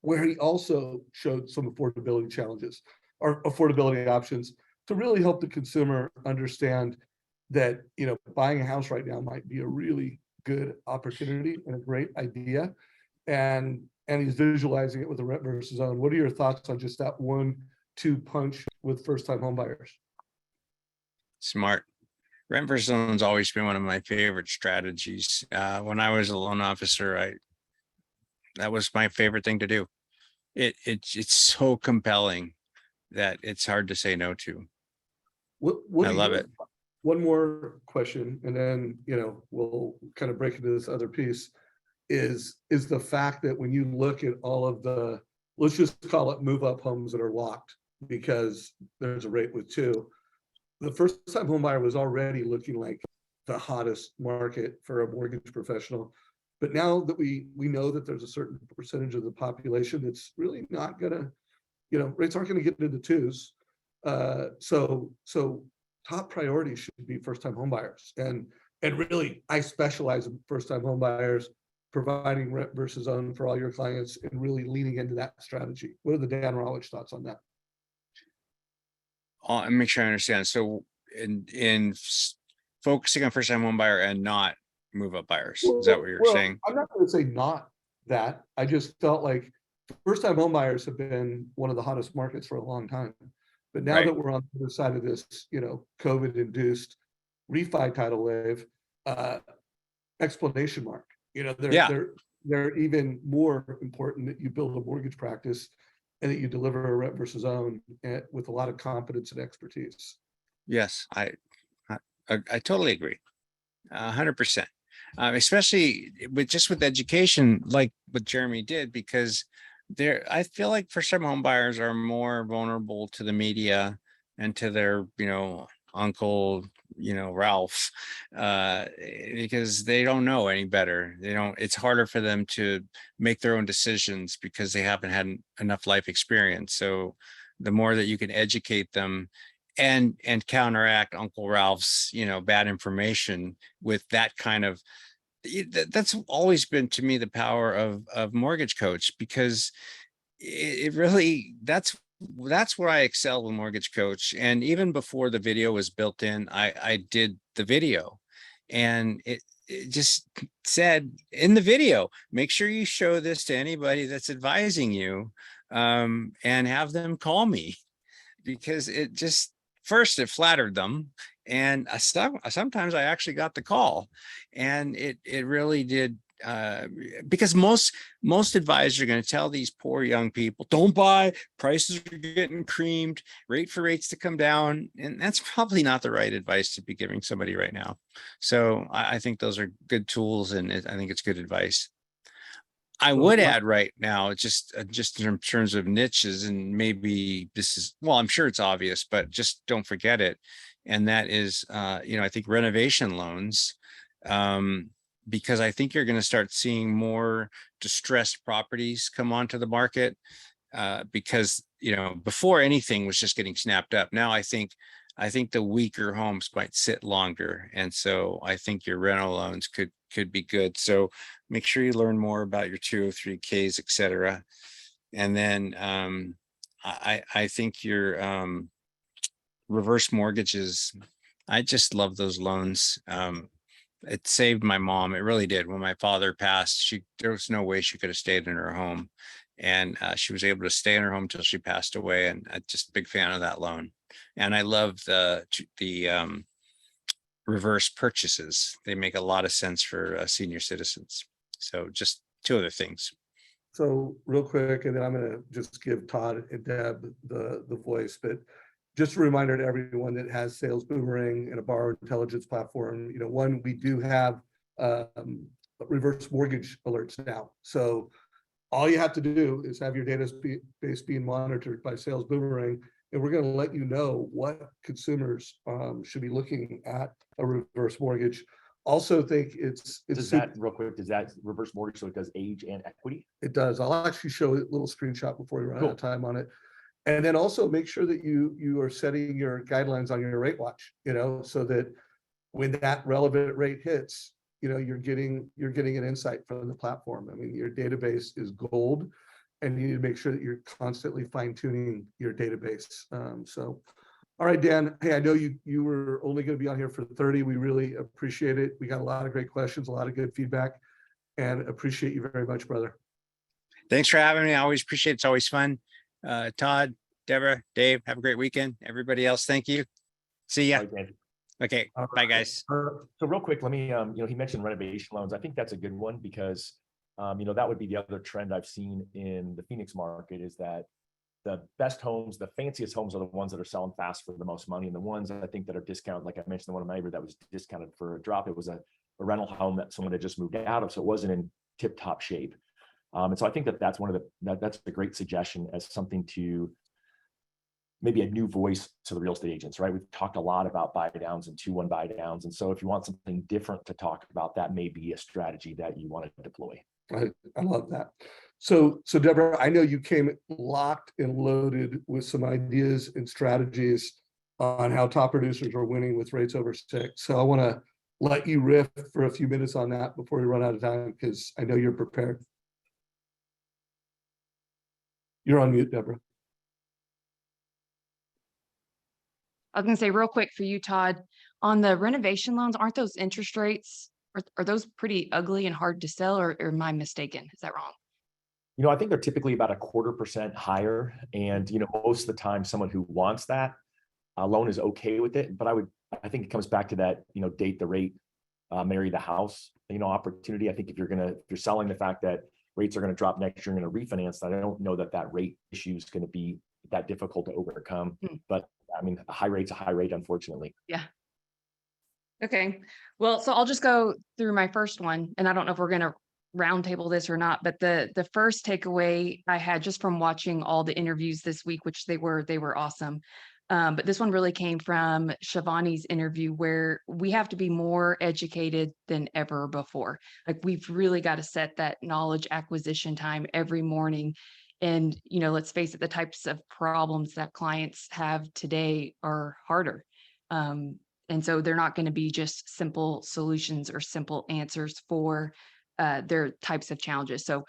where he also showed some affordability challenges or affordability options to really help the consumer understand that, buying a house right now might be a really good opportunity and a great idea. And he's visualizing it with a rent versus own. What are your thoughts on just that 1-2 punch with first-time home buyers? Smart. Rent versus own's always been one of my favorite strategies. When I was a loan officer, that was my favorite thing to do. It's so compelling that it's hard to say no to. I love it. One more question, and then we'll kind of break into this other piece. Is the fact that when you look at all of the, let's just call it move up homes that are locked because there's a rate with 2, the first time home buyer was already looking like the hottest market for a mortgage professional. But now that we know that there's a certain percentage of the population that's really not gonna, rates aren't gonna get into the 2s. So top priority should be first time home buyers. And really, I specialize in first time home buyers, providing rent versus own for all your clients and really leaning into that strategy. What are the Dan Rawitch thoughts on that? I'll make sure I understand. So in focusing on first time home buyer and not move up buyers, is that what you're saying? I'm not going to say not that. I just felt like first time home buyers have been one of the hottest markets for a long time. But now that we're on the other side of this, COVID induced refi tidal wave, explanation mark. They're even more important that you build a mortgage practice and that you deliver a rent versus own with a lot of competence and expertise. Yes, I totally agree. 100%. Especially with education, like what Jeremy did, because I feel like first time home buyers are more vulnerable to the media and to their, Uncle, Ralph, because they don't know any better. It's harder for them to make their own decisions because they haven't had enough life experience. So the more that you can educate them and counteract Uncle Ralph's, bad information with that kind of, that's always been to me the power of Mortgage Coach, because it really, that's where I excel with Mortgage Coach. And even before the video was built in, I did the video, and it just said in the video, make sure you show this to anybody that's advising you, and have them call me, because it just, first it flattered them, and sometimes I actually got the call, and it really did, because most advisors are going to tell these poor young people, don't buy, prices are getting creamed, wait for rates to come down, and that's probably not the right advice to be giving somebody right now. So I think those are good tools, and I think it's good advice. I would add right now, just in terms of niches, and maybe this is, well, I'm sure it's obvious, but just don't forget it. And that is, I think renovation loans, because I think you're going to start seeing more distressed properties come onto the market, because, before anything was just getting snapped up. Now I think the weaker homes might sit longer. And so I think your rental loans could be good. So make sure you learn more about your 203Ks, et cetera. And then I think your reverse mortgages, I just love those loans. It saved my mom. It really did. When my father passed, there was no way she could have stayed in her home. And she was able to stay in her home till she passed away. And I'm just a big fan of that loan. And I love the reverse purchases. They make a lot of sense for senior citizens. So just two other things. So real quick, and then I'm going to just give Todd and Deb the voice, but just a reminder to everyone that has Sales Boomerang and a borrower intelligence platform, one, we do have reverse mortgage alerts now. So all you have to do is have your database being monitored by Sales Boomerang, and we're going to let you know what consumers should be looking at a reverse mortgage. Also think it's Does that, real quick, does that reverse mortgage, so it does age and equity? It does. I'll actually show a little screenshot before we run Cool. out of time on it. And then also make sure that you are setting your guidelines on your rate watch, so that when that relevant rate hits, you're getting an insight from the platform. I mean, your database is gold, and you need to make sure that you're constantly fine tuning your database. All right, Dan, hey, I know you were only going to be on here for 30. We really appreciate it. We got a lot of great questions, a lot of good feedback, and appreciate you very much, brother. Thanks for having me. I always appreciate it. It's always fun. Todd, Deborah, Dave, have a great weekend. Everybody else, thank you. See ya. Okay, bye guys. So real quick, let me, he mentioned renovation loans. I think that's a good one because, that would be the other trend I've seen in the Phoenix market, is that the best homes, the fanciest homes, are the ones that are selling fast for the most money. And the ones that I think that are discounted, like I mentioned, the one in my neighborhood that was discounted for a drop, it was a rental home that someone had just moved out of. So it wasn't in tip top shape. And so I think that's that's a great suggestion as something to maybe a new voice to the real estate agents, right? We've talked a lot about buy downs and 2-1 buy downs. And so if you want something different to talk about, that may be a strategy that you want to deploy. I love that. So Deborah, I know you came locked and loaded with some ideas and strategies on how top producers are winning with rates over 6. So I want to let you riff for a few minutes on that before we run out of time, because I know you're prepared. You're on mute, Deborah. I was gonna say real quick for you, Todd, on the renovation loans, aren't those interest rates, are those pretty ugly and hard to sell, or am I mistaken? Is that wrong? I think they're typically about 0.25% higher. And, most of the time someone who wants that loan is okay with it. But I think it comes back to that, date the rate, marry the house, opportunity. I think if you're selling the fact that rates are going to drop next year, you're going to refinance, I don't know that rate issue is going to be that difficult to overcome. But I mean, a high rate's a high rate, unfortunately. Yeah. Okay. Well, so I'll just go through my first one, and I don't know if we're going to roundtable this or not, but the first takeaway I had just from watching all the interviews this week, which they were awesome, But this one really came from Shivani's interview, where we have to be more educated than ever before. Like, we've really got to set that knowledge acquisition time every morning. And, let's face it, the types of problems that clients have today are harder. And so they're not going to be just simple solutions or simple answers for their types of challenges. So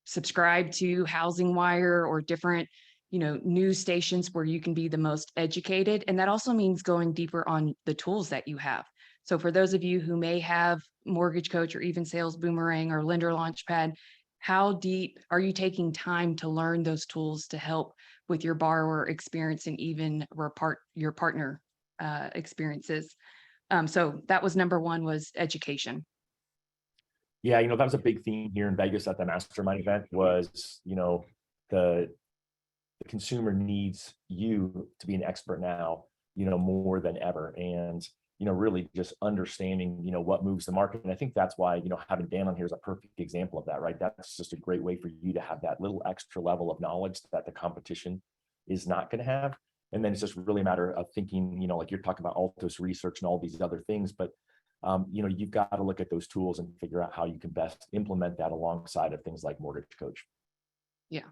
subscribe to Housing Wire or different, news stations where you can be the most educated. And that also means going deeper on the tools that you have. So for those of you who may have Mortgage Coach or even Sales Boomerang or Lender Launchpad, how deep are you taking time to learn those tools to help with your borrower experience and even your partner experiences? So that was number one, was education. Yeah, that was a big theme here in Vegas at the mastermind event was, the consumer needs you to be an expert now, more than ever. And, really just understanding, what moves the market. And I think that's why, having Dan on here is a perfect example of that, right? That's just a great way for you to have that little extra level of knowledge that the competition is not going to have. And then it's just really a matter of thinking, like you're talking about Altos research and all these other things, but you've got to look at those tools and figure out how you can best implement that alongside of things like Mortgage Coach. Yeah.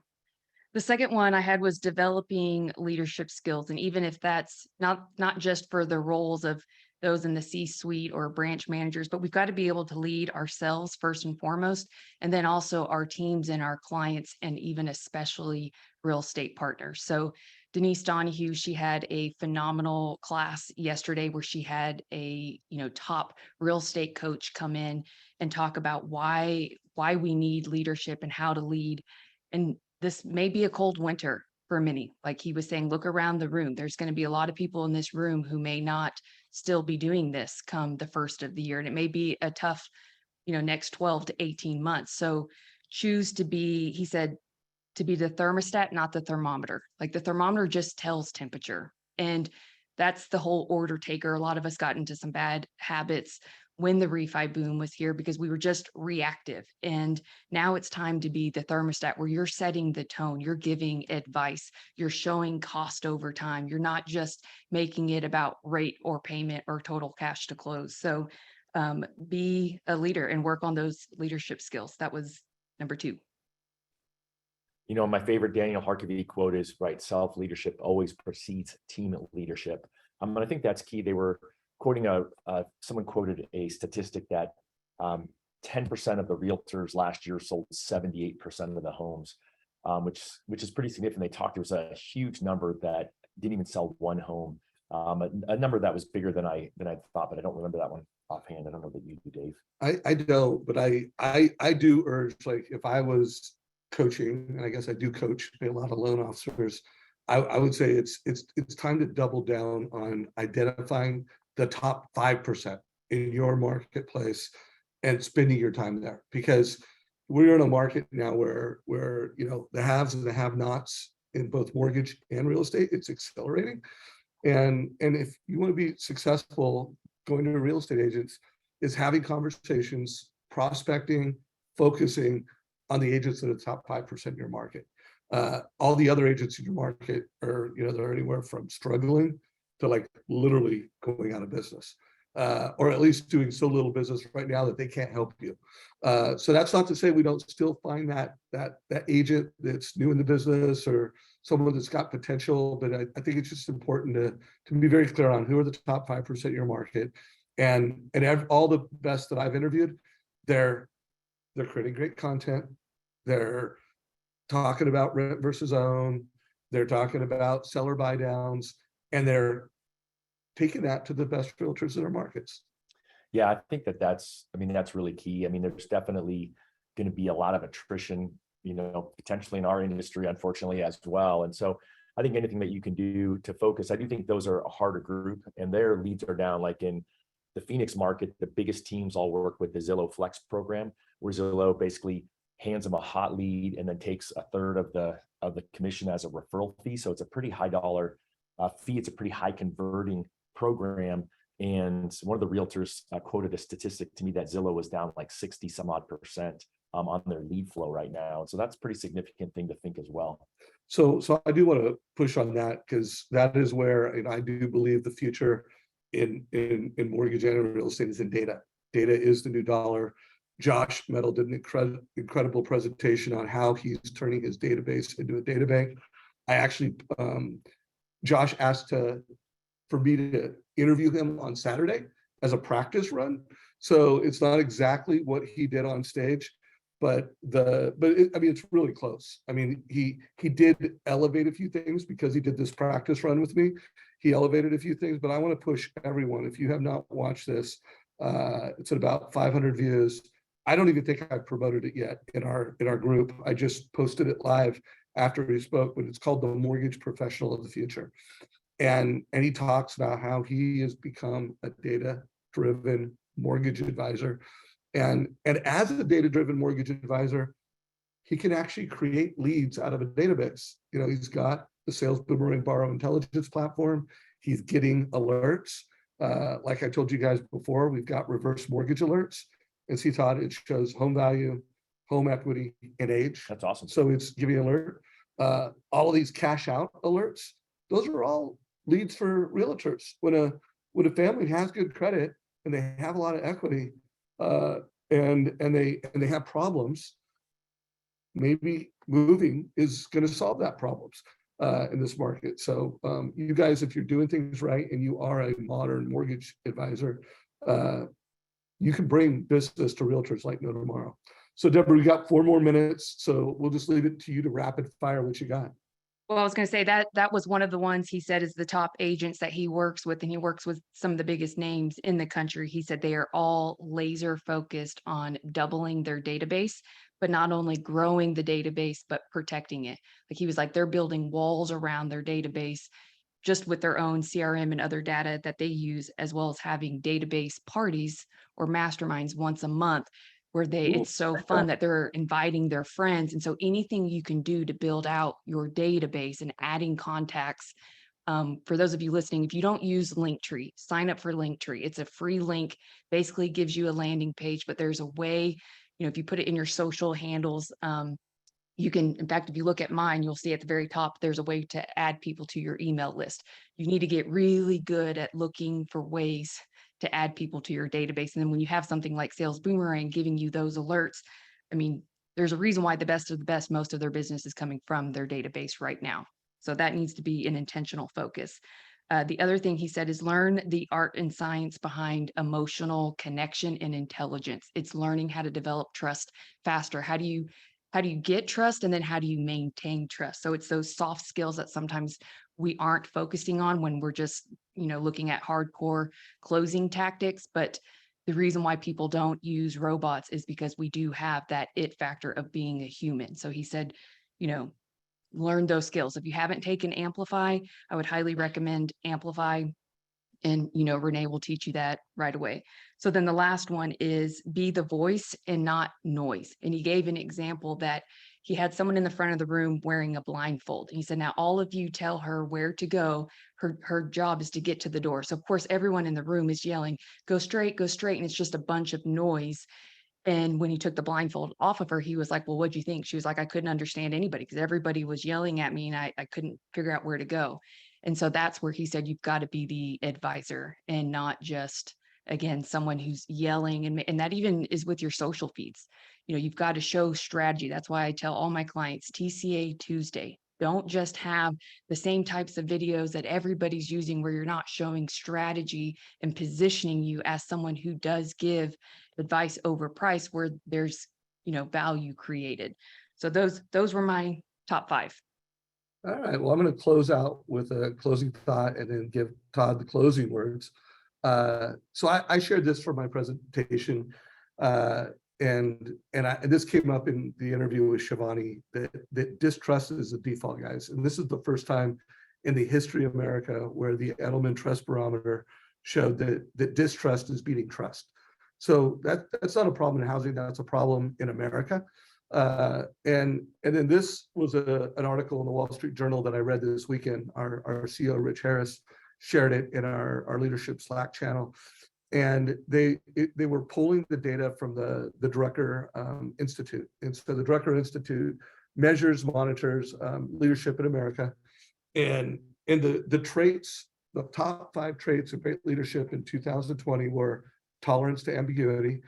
The second one I had was developing leadership skills. And even if that's not just for the roles of those in the C-suite or branch managers, but we've got to be able to lead ourselves first and foremost, and then also our teams and our clients, and even especially real estate partners. So Denise Donahue, she had a phenomenal class yesterday where she had a, top real estate coach come in and talk about why we need leadership and how to lead. And this may be a cold winter for many. Like he was saying, look around the room. There's going to be a lot of people in this room who may not still be doing this come the first of the year. And it may be a tough, next 12 to 18 months. So choose to be, he said, to be the thermostat, not the thermometer. Like the thermometer just tells temperature. And that's the whole order taker. A lot of us got into some bad habits when the refi boom was here because we were just reactive. And now it's time to be the thermostat where you're setting the tone, you're giving advice, you're showing cost over time. You're not just making it about rate or payment or total cash to close. So be a leader and work on those leadership skills. That was number two. My favorite Daniel Harkavy quote is, right, self-leadership always precedes team leadership. And I think that's key. They were quoting someone quoted a statistic that 10% of the realtors last year sold 78% of the homes, which is pretty significant. They talked, there was a huge number that didn't even sell one home, a number that was bigger than I thought, but I don't remember that one offhand. I don't know that you do, Dave. I don't, but I do urge, like, if I was coaching, and I guess I do coach a lot of loan officers, I would say it's time to double down on identifying the top 5% in your marketplace and spending your time there, because we're in a market now where the haves and the have-nots in both mortgage and real estate, it's accelerating. And if you want to be successful, going to real estate agents is having conversations, prospecting, focusing on the agents in the top 5% in your market. All the other agents in your market are, they're anywhere from struggling to like literally going out of business, or at least doing so little business right now that they can't help you. So that's not to say we don't still find that agent that's new in the business or someone that's got potential, but I think it's just important to be very clear on who are the top 5% in your market, and all the best that I've interviewed, they're creating great content. They're talking about rent versus own. They're talking about seller buy downs, and they're taking that to the best realtors in their markets. Yeah, I think that's really key. There's definitely going to be a lot of attrition, potentially in our industry, unfortunately, as well. And so I think anything that you can do to focus, I do think those are a harder group, and their leads are down. Like in the Phoenix market, the biggest teams all work with the Zillow Flex program, where Zillow basically hands them a hot lead and then takes a third of the commission as a referral fee. So it's a pretty high dollar fee. It's a pretty high converting program. And one of the realtors quoted a statistic to me that Zillow was down like 60 some odd % on their lead flow right now. And so that's a pretty significant thing to think as well. So I do want to push on that, because that is where, and I do believe the future in mortgage and real estate is in data. Data is the new dollar. Josh Metal did an incredible presentation on how he's turning his database into a data bank. I actually, Josh asked for me to interview him on Saturday as a practice run. So it's not exactly what he did on stage, but it's really close. I mean, he did elevate a few things because he did this practice run with me. He elevated a few things, but I want to push everyone. If you have not watched this, it's at about 500 views. I don't even think I've promoted it yet in our group. I just posted it live after he spoke, but it's called The Mortgage Professional of the Future. And he talks about how he has become a data-driven mortgage advisor. And as a data-driven mortgage advisor, he can actually create leads out of a database. You know, he's got the Sales Boomerang Borrow Intelligence platform. He's getting alerts. Like I told you guys before, we've got reverse mortgage alerts. And see, Todd, it shows home value, home equity, and age. That's awesome. So it's giving an alert. All of these cash out alerts, those are all leads for realtors. When a family has good credit and they have a lot of equity, and they have problems, maybe moving is going to solve that problems in this market. So you guys, if you're doing things right and you are a modern mortgage advisor, you can bring business to realtors like no tomorrow. So Deborah, we got 4 more minutes, so we'll just leave it to you to rapid fire what you got. Well, I was going to say that was one of the ones he said is the top agents that he works with, and he works with some of the biggest names in the country. He said they are all laser focused on doubling their database, but not only growing the database, but protecting it. Like he was like, they're building walls around their database just with their own CRM and other data that they use, as well as having database parties or masterminds once a month where it's so fun that they're inviting their friends. And so anything you can do to build out your database and adding contacts. For those of you listening, if you don't use Linktree, sign up for Linktree. It's a free link, basically gives you a landing page, but there's a way, if you put it in your social handles, you can, in fact, if you look at mine, you'll see at the very top, there's a way to add people to your email list. You need to get really good at looking for ways to add people to your database. And then when you have something like Sales Boomerang giving you those alerts, I mean, there's a reason why the best of the best, most of their business is coming from their database right now. So that needs to be an intentional focus. The other thing he said is learn the art and science behind emotional connection and intelligence. It's learning how to develop trust faster. How do you get trust, and then how do you maintain trust? So it's those soft skills that sometimes we aren't focusing on when we're just, looking at hardcore closing tactics. But the reason why people don't use robots is because we do have that it factor of being a human. So he said, learn those skills. If you haven't taken Amplify, I would highly recommend Amplify. And, Renee will teach you that right away. So then the last one is be the voice and not noise. And he gave an example that he had someone in the front of the room wearing a blindfold. And he said, now all of you tell her where to go. Her job is to get to the door. So of course, everyone in the room is yelling, go straight, go straight. And it's just a bunch of noise. And when he took the blindfold off of her, he was like, well, what'd you think? She was like, I couldn't understand anybody because everybody was yelling at me and I couldn't figure out where to go. And so that's where he said, you've got to be the advisor and not just, again, someone who's yelling. And that even is with your social feeds. You've got to show strategy. That's why I tell all my clients, TCA Tuesday. Don't just have the same types of videos that everybody's using where you're not showing strategy and positioning you as someone who does give advice over price where there's, value created. So those were my top 5. All right, well, I'm going to close out with a closing thought and then give Todd the closing words. So I shared this for my presentation, and this came up in the interview with Shivani, that distrust is the default, guys. And this is the first time in the history of America where the Edelman Trust Barometer showed that distrust is beating trust. So that's not a problem in housing, that's a problem in America. And then this was an article in the Wall Street Journal that I read this weekend. Our CEO, Rich Harris, shared it in our leadership Slack channel. And they were pulling the data from the Drucker Institute. And so the Drucker Institute measures, monitors leadership in America. And the traits, the top 5 traits of great leadership in 2020 were tolerance to ambiguity,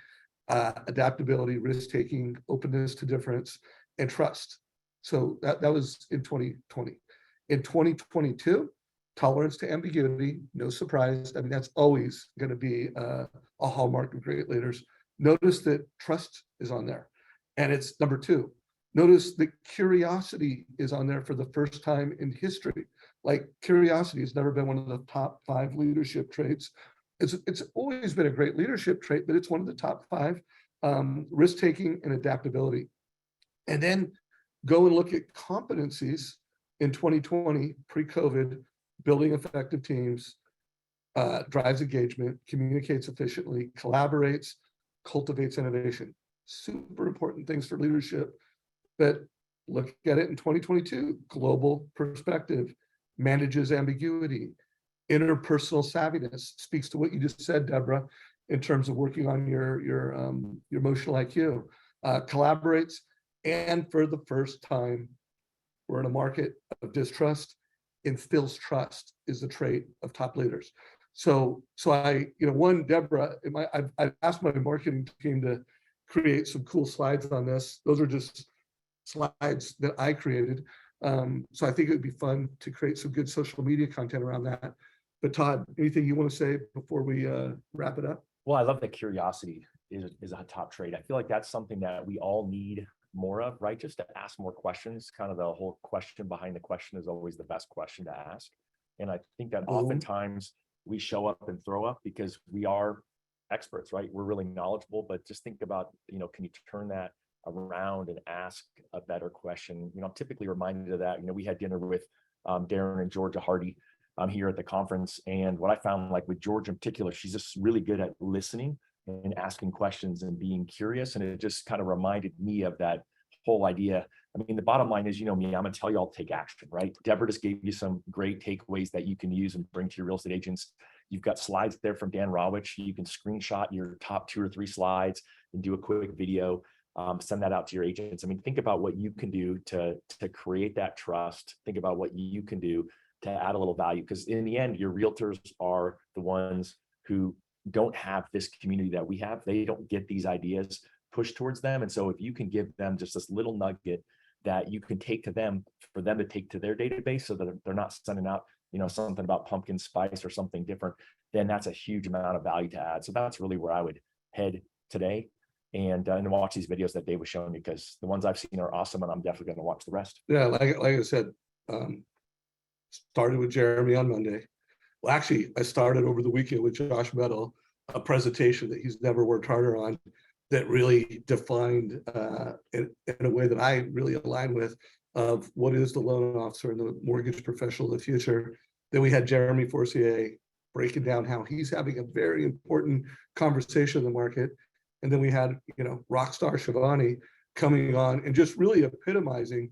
adaptability, risk-taking, openness to difference, and trust. So that was in 2020. In 2022, tolerance to ambiguity, no surprise. I mean, that's always going to be a hallmark of great leaders. Notice that trust is on there. And it's number 2. Notice that curiosity is on there for the first time in history. Like, curiosity has never been one of the top 5 leadership traits. It's always been a great leadership trait, but it's one of the top 5. Risk-taking and adaptability. And then go and look at competencies in 2020, pre-COVID. Building effective teams, drives engagement, communicates efficiently, collaborates, cultivates innovation. Super important things for leadership. But look at it in 2022, global perspective, manages ambiguity, interpersonal savviness, speaks to what you just said, Deborah, in terms of working on your emotional IQ, collaborates, and for the first time, we're in a market of distrust. Instills trust is the trait of top leaders. So I, Deborah, I've asked my marketing team to create some cool slides on this. Those are just slides that I created. So I think it would be fun to create some good social media content around that. But Todd, anything you want to say before we wrap it up? Well, I love that curiosity is a top trait. I feel like that's something that we all need more of, right? Just to ask more questions. Kind of the whole question behind the question is always the best question to ask. And I think that oftentimes we show up and throw up because we are experts, right? We're really knowledgeable, but just think about, can you turn that around and ask a better question? I'm typically reminded of that. We had dinner with Darren and Georgia Hardy here at the conference. And what I found, like with Georgia in particular, she's just really good at listening and asking questions and being curious. And it just kind of reminded me of that whole idea. I mean, the bottom line is, me, I'm going to tell you all to take action, right? Deborah just gave you some great takeaways that you can use and bring to your real estate agents. You've got slides there from Dan Rawitch. You can screenshot your top 2 or 3 slides and do a quick video, send that out to your agents. I mean, think about what you can do to create that trust. Think about what you can do to add a little value, because in the end, your realtors are the ones who don't have this community that we have. They don't get these ideas pushed towards them. And so if you can give them just this little nugget that you can take to them, for them to take to their database, so that they're not sending out, something about pumpkin spice or something different, then that's a huge amount of value to add. So that's really where I would head today, and watch these videos that Dave was showing me, because the ones I've seen are awesome, and I'm definitely going to watch the rest. Yeah, like I said, started with Jeremy on Monday. Well, actually, I started over the weekend with Josh Meadow, a presentation that he's never worked harder on, that really defined in a way that I really align with, of what is the loan officer and the mortgage professional of the future. Then we had Jeremy Forcier breaking down how he's having a very important conversation in the market. And then we had, Rockstar Shivani coming on and just really epitomizing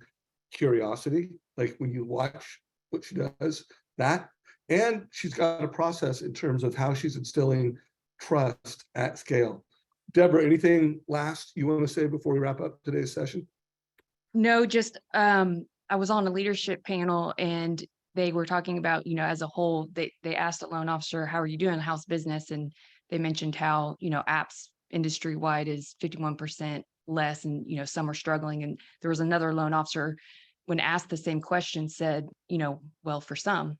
curiosity. Like, when you watch what she does, that, and she's got a process in terms of how she's instilling trust at scale. Deborah, anything last you want to say before we wrap up today's session? No, just I was on a leadership panel, and they were talking about, as a whole, they asked a loan officer, how are you doing in house business? And they mentioned how, apps industry wide is 51% less, and, some are struggling. And there was another loan officer, when asked the same question, said, well, for some.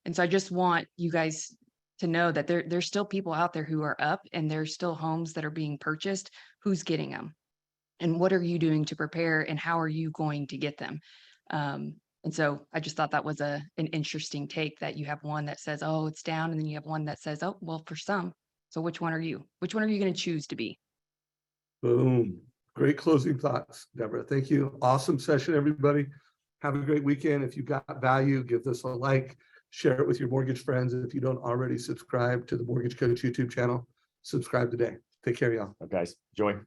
And so I just want you guys to know that there's still people out there who are up, and there's still homes that are being purchased. Who's getting them? And what are you doing to prepare, and how are you going to get them? And so I just thought that was an interesting take, that you have one that says, oh, it's down. And then you have one that says, oh, well, for some. So which one are you? Which one are you going to choose to be? Boom. Great closing thoughts, Deborah. Thank you. Awesome session, everybody. Have a great weekend. If you got value, give this a like, share it with your mortgage friends. If you don't already subscribe to the Mortgage Coach YouTube channel, subscribe today. Take care, y'all. Guys, enjoy.